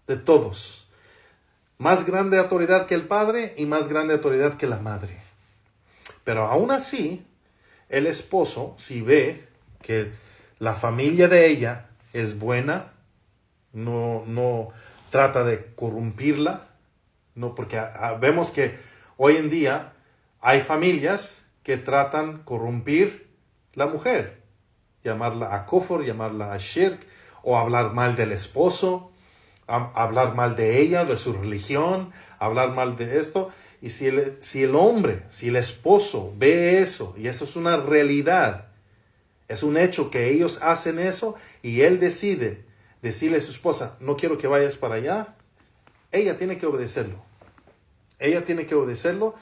De todos. Más grande autoridad que el padre y más grande autoridad que la madre. Pero aún así, el esposo, si ve que la familia de ella es buena, no trata de corrompirla, no, porque vemos que hoy en día hay familias que tratan de corrompir la mujer, llamarla a kufr, llamarla a shirk, o hablar mal del esposo, hablar mal de ella, de su religión, hablar mal de esto. Y si el hombre, si el esposo ve eso, y eso es una realidad, es un hecho que ellos hacen eso, y él decide decirle a su esposa, no quiero que vayas para allá, ella tiene que obedecerlo. Ella tiene que obedecerlo,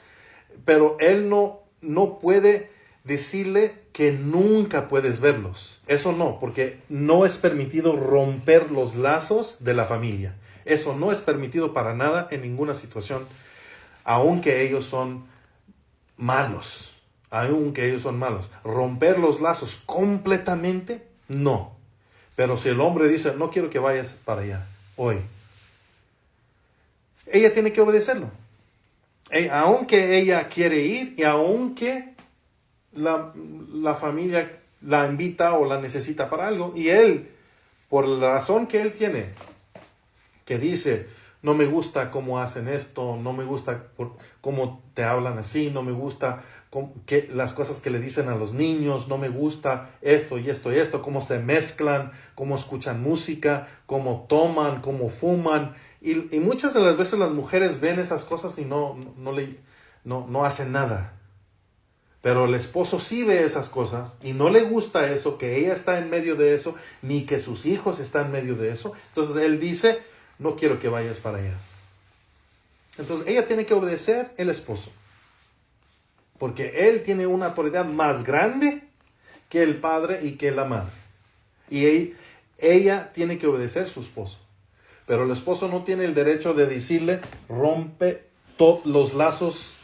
pero él no puede decirle que nunca puedes verlos. Eso no, porque no es permitido romper los lazos de la familia. Eso no es permitido para nada en ninguna situación, aunque ellos son malos. Aunque ellos son malos. Romper los lazos completamente, no. Pero si el hombre dice, no quiero que vayas para allá hoy, ella tiene que obedecerlo. Aunque ella quiere ir y aunque la familia la invita o la necesita para algo, y él, por la razón que él tiene, que dice, no me gusta cómo hacen esto, no me gusta cómo te hablan así, no me gusta las cosas que le dicen a los niños, no me gusta esto y esto y esto, cómo se mezclan, cómo escuchan música, cómo toman, cómo fuman. Y muchas de las veces las mujeres ven esas cosas y no hacen nada. Pero el esposo sí ve esas cosas y no le gusta eso, que ella está en medio de eso, ni que sus hijos están en medio de eso. Entonces él dice, no quiero que vayas para allá. Entonces ella tiene que obedecer al esposo, porque él tiene una autoridad más grande que el padre y que la madre. Y ella tiene que obedecer a su esposo. Pero el esposo no tiene el derecho de decirle, rompe los lazos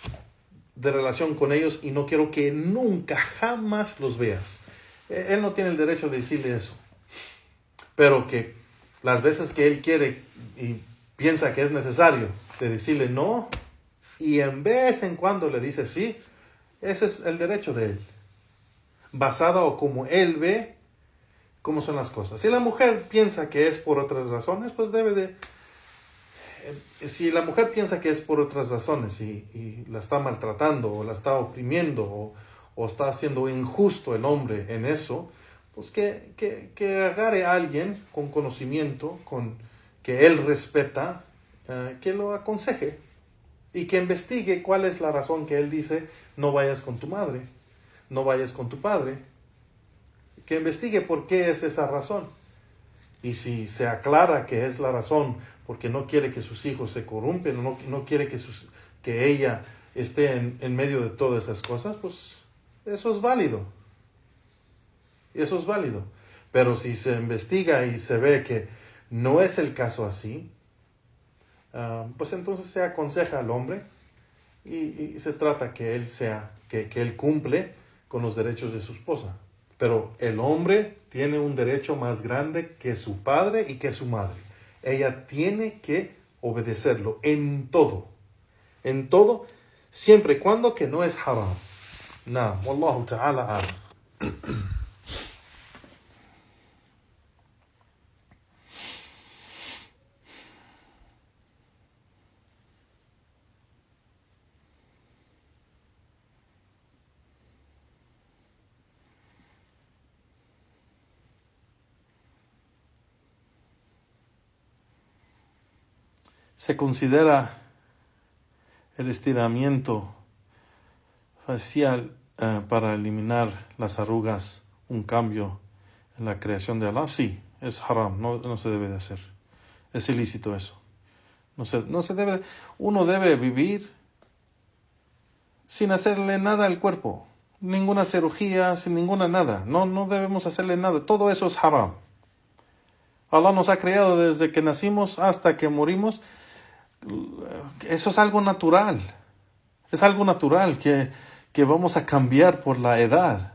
de relación con ellos y no quiero que nunca, jamás los veas. Él no tiene el derecho de decirle eso. Pero que las veces que él quiere y piensa que es necesario de decirle no, y en vez en cuando le dice sí, ese es el derecho de él. Basado o como él ve cómo son las cosas. Si la mujer piensa que es por otras razones, pues debe de... Si la mujer piensa que es por otras razones y la está maltratando o la está oprimiendo o está haciendo injusto el hombre en eso, pues que agarre a alguien con conocimiento, que él respeta, que lo aconseje y que investigue cuál es la razón que él dice no vayas con tu madre, no vayas con tu padre. Que investigue por qué es esa razón. Y si se aclara que es la razón porque no quiere que sus hijos se corrompen, no quiere que ella esté en medio de todas esas cosas, pues eso es válido. Eso es válido. Pero si se investiga y se ve que no es el caso así, pues entonces se aconseja al hombre y se trata que él cumple con los derechos de su esposa. Pero el hombre tiene un derecho más grande que su padre y que su madre. ella tiene que obedecerlo en todo, siempre y cuando que no es haram. Naam, wallahu ta'ala a'lam. Se considera el estiramiento facial para eliminar las arrugas un cambio en la creación de Allah. Sí, es haram, no se debe de hacer. Es ilícito eso. No se debe. Uno debe vivir sin hacerle nada al cuerpo. Ninguna cirugía, sin ninguna nada. No debemos hacerle nada. Todo eso es haram. Allah nos ha creado desde que nacimos hasta que morimos. Eso es algo natural. Es algo natural que vamos a cambiar por la edad.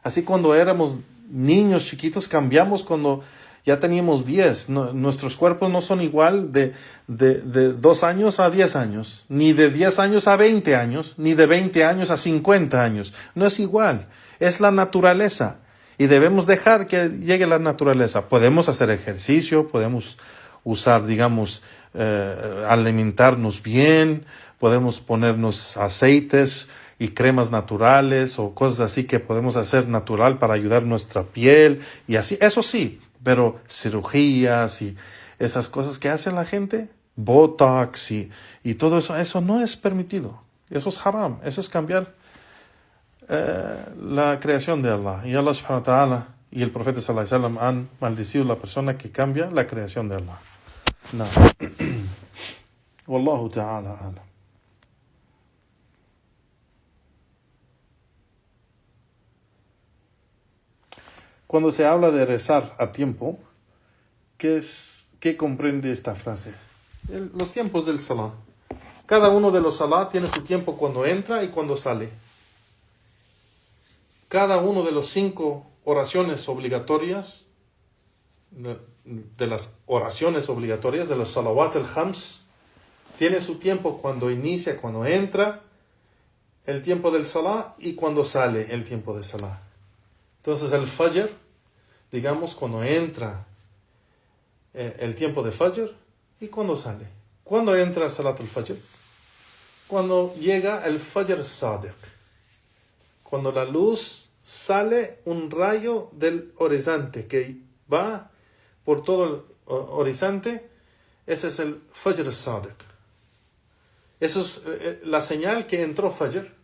Así cuando éramos niños chiquitos cambiamos cuando ya teníamos 10. Nuestros cuerpos no son igual de 2 años a 10 años, ni de 10 años a 20 años, ni de 20 años a 50 años. No es igual. Es la naturaleza. Y debemos dejar que llegue la naturaleza. Podemos hacer ejercicio, podemos usar, digamos, alimentarnos bien, podemos ponernos aceites y cremas naturales o cosas así que podemos hacer natural para ayudar nuestra piel y así, eso sí, pero cirugías y esas cosas que hace la gente, Botox y todo eso no es permitido, eso es haram, eso es cambiar la creación de Allah. Y Allah subhanahu wa ta'ala y el profeta sallallahu alaihi wasallam han maldecido a la persona que cambia la creación de Allah. No. Wallahu ta'ala alam. Cuando se habla de rezar a tiempo, ¿qué comprende esta frase? Los tiempos del salah. Cada uno de los salah tiene su tiempo cuando entra y cuando sale. Cada uno de los 5 oraciones obligatorias, de las oraciones obligatorias, de los salawat al-khams, tiene su tiempo cuando inicia, cuando entra el tiempo del salah y cuando sale el tiempo de salah. Entonces el fajr, digamos, cuando entra el tiempo de fajr y cuando sale. ¿Cuándo entra salat al-fajr? Cuando llega el fajr sadiq. Cuando la luz sale un rayo del horizonte que va por todo el horizonte, ese es el Fajr Sadiq. Eso es la señal que entró Fajr.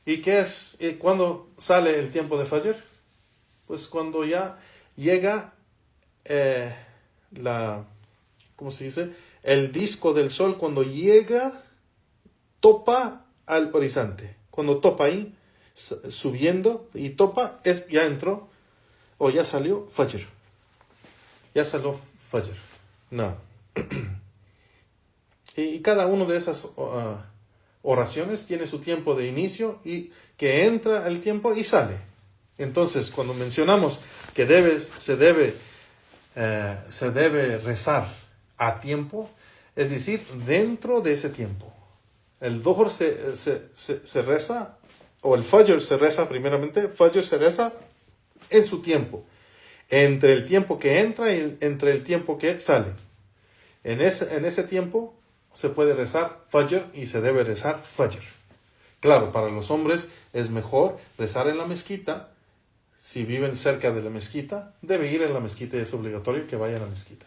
¿Y qué es cuando sale el tiempo de Fajr? Pues cuando ya llega ¿cómo se dice? El disco del sol, cuando llega, topa al horizonte. Cuando topa ahí, subiendo y topa, ya entró o ya salió Fajr. Ya salió Fajr. No. Y cada una de esas oraciones tiene su tiempo de inicio y que entra el tiempo y sale. Entonces, cuando mencionamos que se debe rezar a tiempo, es decir, dentro de ese tiempo. El Dhuhr se reza, o el Fajr se reza primeramente, Fajr se reza en su tiempo. Entre el tiempo que entra y entre el tiempo que sale. En ese tiempo se puede rezar Fajr y se debe rezar Fajr. Claro, para los hombres es mejor rezar en la mezquita. Si viven cerca de la mezquita, debe ir en la mezquita y es obligatorio que vaya a la mezquita.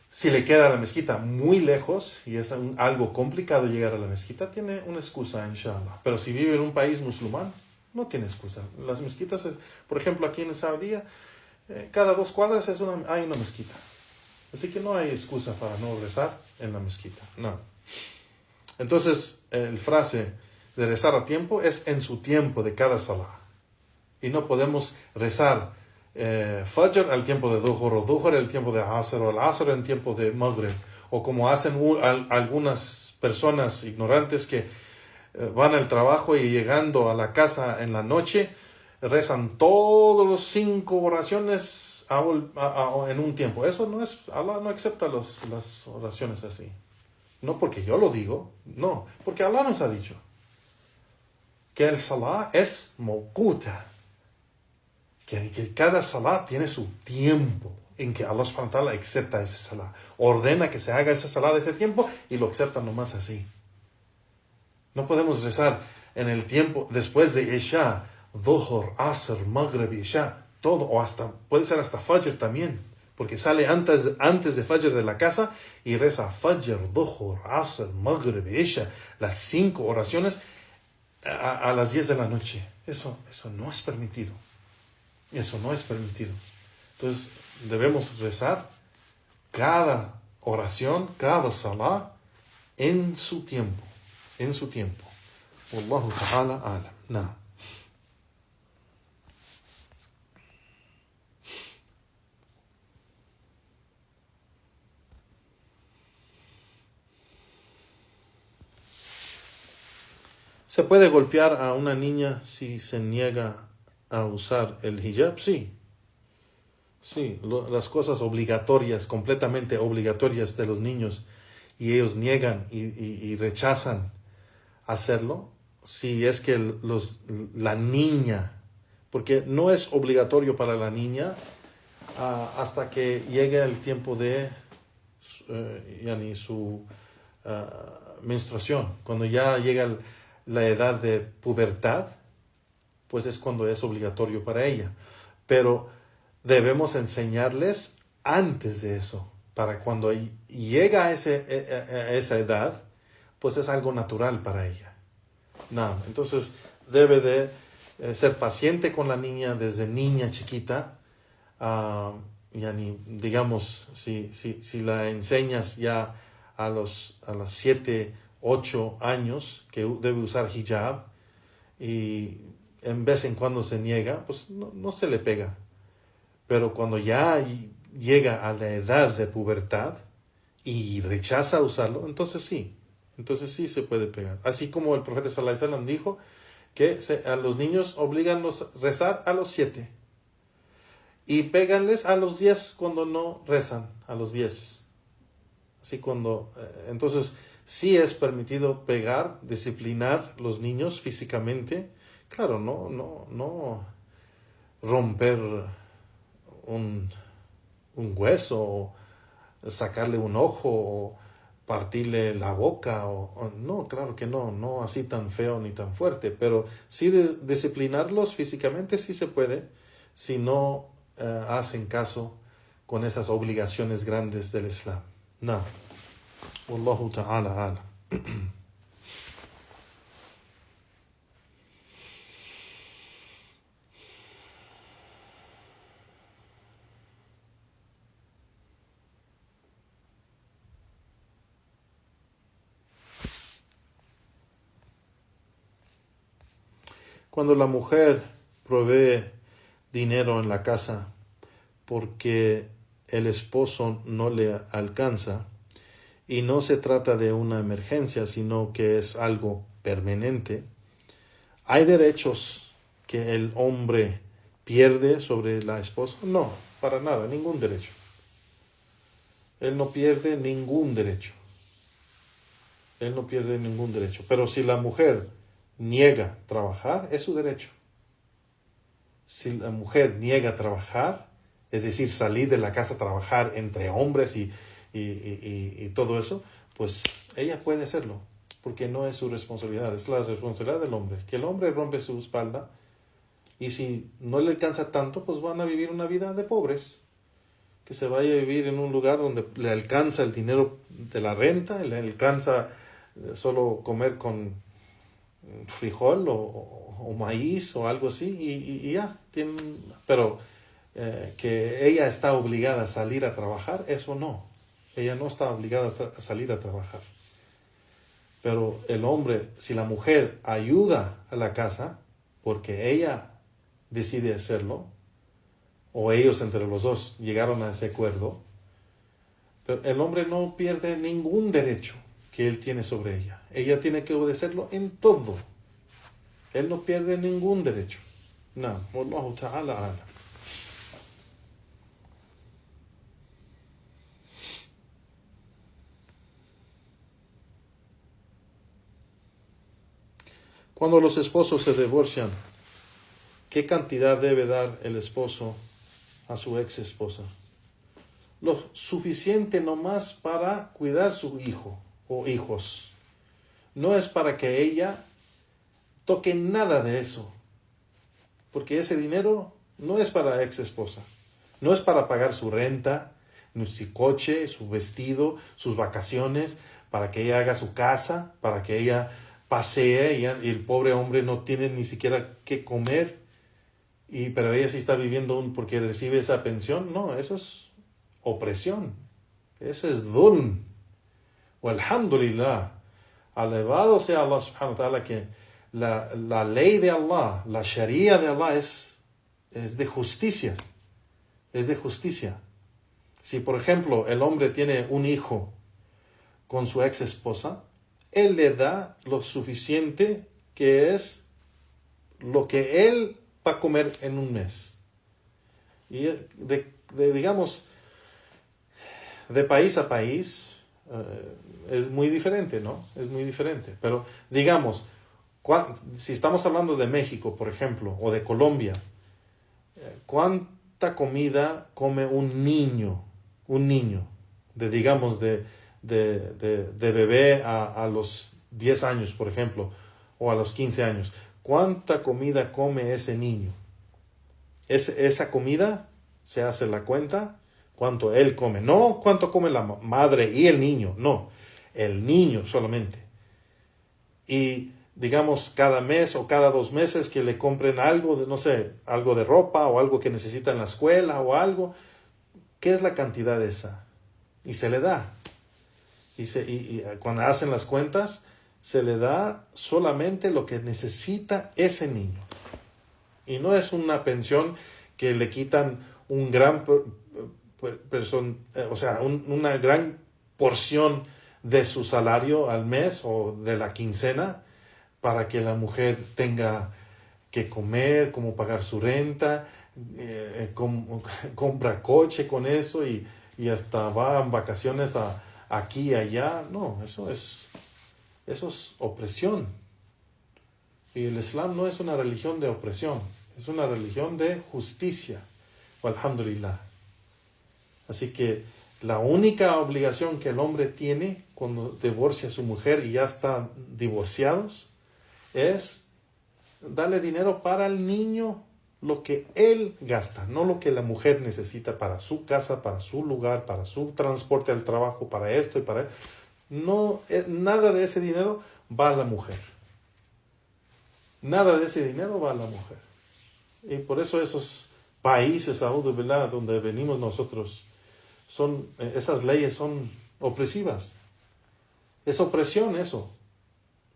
Si le queda la mezquita muy lejos y es algo complicado llegar a la mezquita, tiene una excusa, inshallah. Pero si vive en un país musulmán, no tiene excusa. Las mezquitas, por ejemplo, aquí en Saudí, cada 2 cuadras hay una mezquita. Así que no hay excusa para no rezar en la mezquita. No. Entonces, el frase de rezar a tiempo es en su tiempo de cada salah. Y no podemos rezar Fajr al tiempo de Dhuhr, o Dhuhr al tiempo de Asr, o el Asr al tiempo de Maghrib. O como hacen algunas personas ignorantes que van al trabajo y llegando a la casa en la noche, rezan todos los 5 oraciones en un tiempo. Eso no es, Allah no acepta las oraciones así. No porque yo lo digo, no, porque Allah nos ha dicho que el salah es mawquta, que cada salah tiene su tiempo en que Allah subhanahu wa ta'ala acepta ese salah. Ordena que se haga ese salah de ese tiempo y lo acepta nomás así. No podemos rezar en el tiempo después de Isha, Dhuhr, Asr, Maghrib, Isha, todo, o hasta, puede ser hasta Fajr también, porque sale antes de Fajr de la casa y reza Fajr, Dhuhr, Asr, Maghrib, Isha, las 5 oraciones a las 10 de la noche. Eso no es permitido. Eso no es permitido. Entonces debemos rezar cada oración, cada salah en su tiempo. En su tiempo. Wallahu ta'ala alam. Nah. ¿Se puede golpear a una niña si se niega a usar el hijab? Sí. Sí, las cosas obligatorias, completamente obligatorias de los niños, y ellos niegan y rechazan hacerlo, si es que la niña, porque no es obligatorio para la niña hasta que llegue el tiempo de su menstruación. Cuando ya llega la edad de pubertad, pues es cuando es obligatorio para ella. Pero debemos enseñarles antes de eso, para cuando llega a esa edad, pues es algo natural para ella. No, entonces debe de ser paciente con la niña desde niña chiquita. Digamos, si la enseñas ya a las 7, 8 años que debe usar hijab y en vez en cuando se niega, pues no se le pega. Pero cuando ya llega a la edad de pubertad y rechaza usarlo, entonces sí se puede pegar. Así como el profeta sallallahu alaihi wasallam dijo que a los niños obligan a rezar a los 7 y péganles a los 10 cuando no rezan, a los 10. Así entonces sí es permitido pegar, disciplinar los niños físicamente. Claro, no romper un hueso, o sacarle un ojo, o partirle la boca, no, claro que no así tan feo ni tan fuerte, pero sí disciplinarlos físicamente sí se puede, si no hacen caso con esas obligaciones grandes del Islam. No. Wallahu ta'ala alam. Cuando la mujer provee dinero en la casa porque el esposo no le alcanza, y no se trata de una emergencia, sino que es algo permanente, ¿hay derechos que el hombre pierde sobre la esposa? No, para nada, ningún derecho. Él no pierde ningún derecho. Él no pierde ningún derecho. Pero si la mujer niega trabajar, es su derecho. Si la mujer niega trabajar, es decir, salir de la casa a trabajar entre hombres y todo eso, pues ella puede hacerlo, porque no es su responsabilidad, es la responsabilidad del hombre. Que el hombre rompe su espalda, y si no le alcanza tanto, pues van a vivir una vida de pobres. Que se vaya a vivir en un lugar donde le alcanza el dinero de la renta, le alcanza solo comer con frijol o maíz o algo así, y ya. Pero que ella está obligada a salir a trabajar, eso no. Ella no está obligada a salir a trabajar. Pero el hombre, si la mujer ayuda a la casa porque ella decide hacerlo, o ellos entre los dos llegaron a ese acuerdo, pero el hombre no pierde ningún derecho que él tiene sobre ella. Ella tiene que obedecerlo en todo. Él no pierde ningún derecho. No, Wallahu ta'ala alam. Cuando los esposos se divorcian, ¿qué cantidad debe dar el esposo a su ex esposa? Lo suficiente nomás para cuidar su hijo o hijos. No es para que ella toque nada de eso. Porque ese dinero no es para ex esposa. No es para pagar su renta, ni su coche, su vestido, sus vacaciones, para que ella haga su casa, para que ella pasee y el pobre hombre no tiene ni siquiera qué comer. Pero ella sí está viviendo porque recibe esa pensión. No, eso es opresión. Eso es dhulm. Walhamdulillah. Alabado sea Allah subhanahu wa ta'ala que la ley de Allah, la sharia de Allah es de justicia. Es de justicia. Si por ejemplo el hombre tiene un hijo con su ex esposa, él le da lo suficiente que es lo que él va a comer en un mes. Y digamos, de país a país es muy diferente, ¿no? Es muy diferente. Pero digamos, si estamos hablando de México, por ejemplo, o de Colombia, ¿cuánta comida come un niño? Un niño, digamos, de bebé a los 10 años, por ejemplo, o a los 15 años. ¿Cuánta comida come ese niño? Esa comida se hace la cuenta, cuánto él come. No cuánto come la madre y el niño, no. El niño solamente. Y digamos cada mes o cada 2 meses que le compren algo, no sé, algo de ropa o algo que necesita en la escuela o algo. ¿Qué es la cantidad esa? Y se le da. Y cuando hacen las cuentas, se le da solamente lo que necesita ese niño. Y no es una pensión que le quitan un gran una gran porción de su salario al mes o de la quincena para que la mujer tenga que comer, cómo pagar su renta, compra coche con eso y hasta va en vacaciones aquí y allá. No, eso es opresión. Y el Islam no es una religión de opresión, es una religión de justicia. Alhamdulillah. Así que la única obligación que el hombre tiene cuando divorcia a su mujer y ya están divorciados es darle dinero para el niño, lo que él gasta, no lo que la mujer necesita para su casa, para su lugar, para su transporte al trabajo, para esto y para... No, nada de ese dinero va a la mujer. Nada de ese dinero va a la mujer. Y por eso esos países, a'udhu billah, donde venimos nosotros, esas leyes son opresivas. Es opresión eso.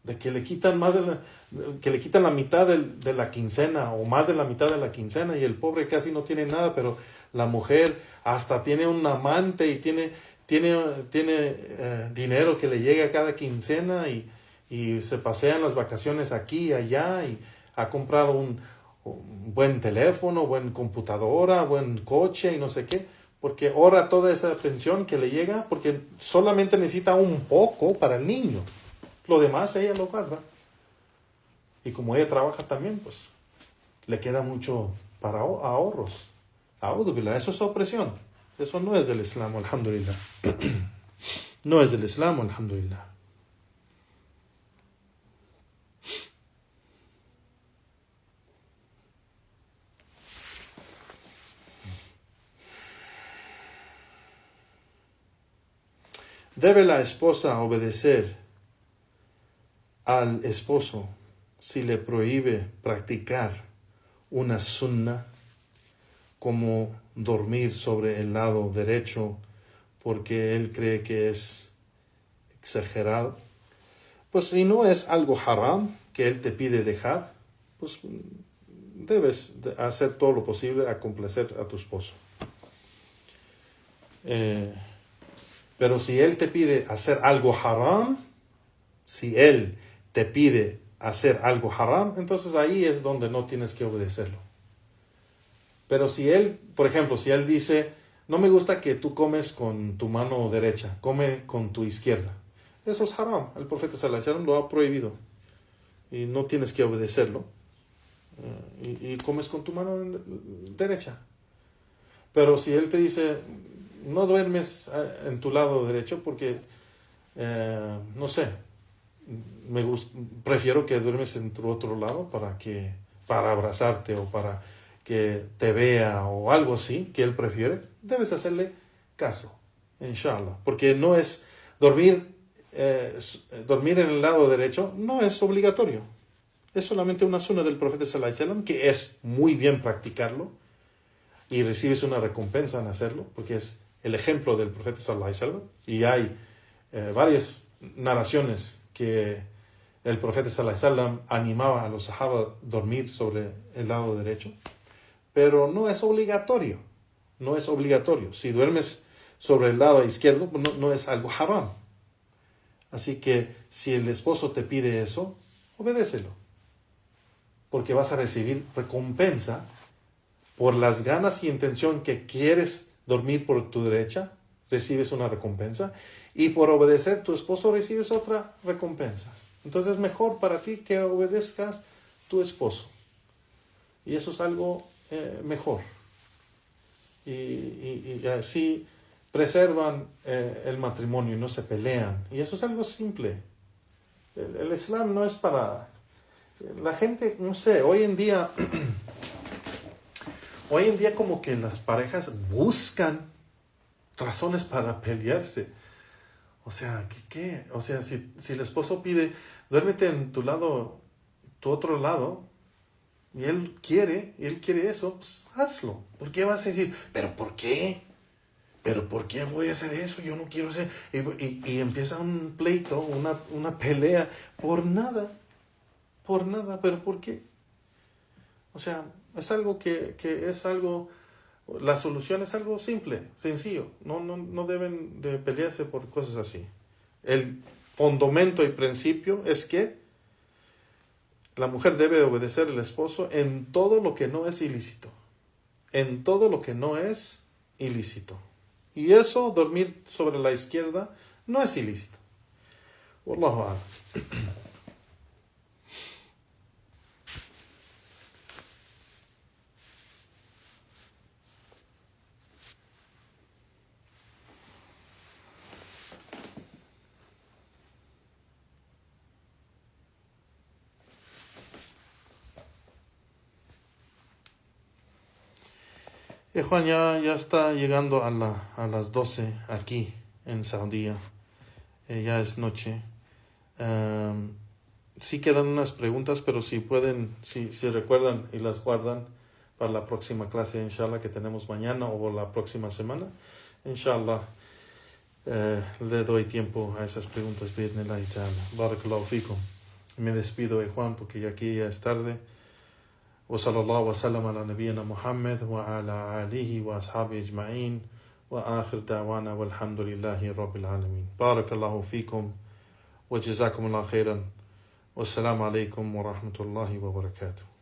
De que le quitan que le quitan la mitad de la quincena o más de la mitad de la quincena y el pobre casi no tiene nada, pero la mujer hasta tiene un amante y tiene dinero que le llega cada quincena y se pasean las vacaciones aquí y allá y ha comprado un buen teléfono, buen computadora, buen coche y no sé qué, porque ahora toda esa pensión que le llega, porque solamente necesita un poco para el niño. Lo demás ella lo guarda. Y como ella trabaja también, pues le queda mucho para ahorros. Eso es opresión. Eso no es del Islam, alhamdulillah. No es del Islam, alhamdulillah. ¿Debe la esposa obedecer al esposo si le prohíbe practicar una sunna como dormir sobre el lado derecho porque él cree que es exagerado? Pues si no es algo haram que él te pide dejar, pues debes hacer todo lo posible a complacer a tu esposo. Pero si él te pide hacer algo haram, si él te pide hacer algo haram, entonces ahí es donde no tienes que obedecerlo. Pero si él, por ejemplo, si él dice, no me gusta que tú comes con tu mano derecha, come con tu izquierda, eso es haram. El profeta sallallahu alaihi wasallam lo ha prohibido. y no tienes que obedecerlo, y comes con tu mano derecha. Pero si él te dice, no duermes en tu lado derecho porque, no sé, prefiero que duermes en tu otro lado para abrazarte o para que te vea o algo así que él prefiere, debes hacerle caso, inshallah, porque no es dormir en el lado derecho no es obligatorio, es solamente una sunna del profeta sallallahu alaihi wasallam, que es muy bien practicarlo y recibes una recompensa en hacerlo, porque es el ejemplo del profeta sallallahu alaihi wasallam, y hay varias narraciones que el profeta sallallahu alaihi wasallam animaba a los sahaba a dormir sobre el lado derecho, pero no es obligatorio, no es obligatorio. Si duermes sobre el lado izquierdo, no es algo haram. Así que si el esposo te pide eso, obedécelo, porque vas a recibir recompensa por las ganas y intención que quieres dormir por tu derecha, recibes una recompensa, y por obedecer a tu esposo recibes otra recompensa. Entonces es mejor para ti que obedezcas a tu esposo, y eso es algo mejor, y así preservan el matrimonio y no se pelean, y eso es algo simple. El Islam no es para la gente, no sé, hoy en día como que las parejas buscan razones para pelearse. O sea, ¿qué? O sea, si el esposo pide, duérmete en tu otro lado, y él quiere eso, pues hazlo. ¿Por qué vas a decir, pero por qué? ¿Pero por qué voy a hacer eso? Yo no quiero hacer. Y empieza un pleito, una pelea, por nada. ¿Pero por qué? O sea, es algo que es algo, la solución es algo simple, sencillo. No deben de pelearse por cosas así. El fundamento y principio es que la mujer debe obedecer al esposo en todo lo que no es ilícito. En todo lo que no es ilícito. Y eso, dormir sobre la izquierda, no es ilícito. Wallahu a'lam. Juan, ya está llegando a las 12 aquí en Saudí. Ya es noche. Sí quedan unas preguntas, pero si pueden, si recuerdan y las guardan para la próxima clase, inshallah, que tenemos mañana o la próxima semana, inshallah, le doy tiempo a esas preguntas. Bi'idhnillahi ta'ala. Barakallahu fikum. Me despido de Juan porque aquí ya es tarde. وصلى الله وسلم على نبينا محمد وعلى آله وأصحابه أجمعين وآخر دعوانا والحمد لله رب العالمين. بارك الله فيكم وجزاكم الله خيرا والسلام عليكم ورحمة الله وبركاته.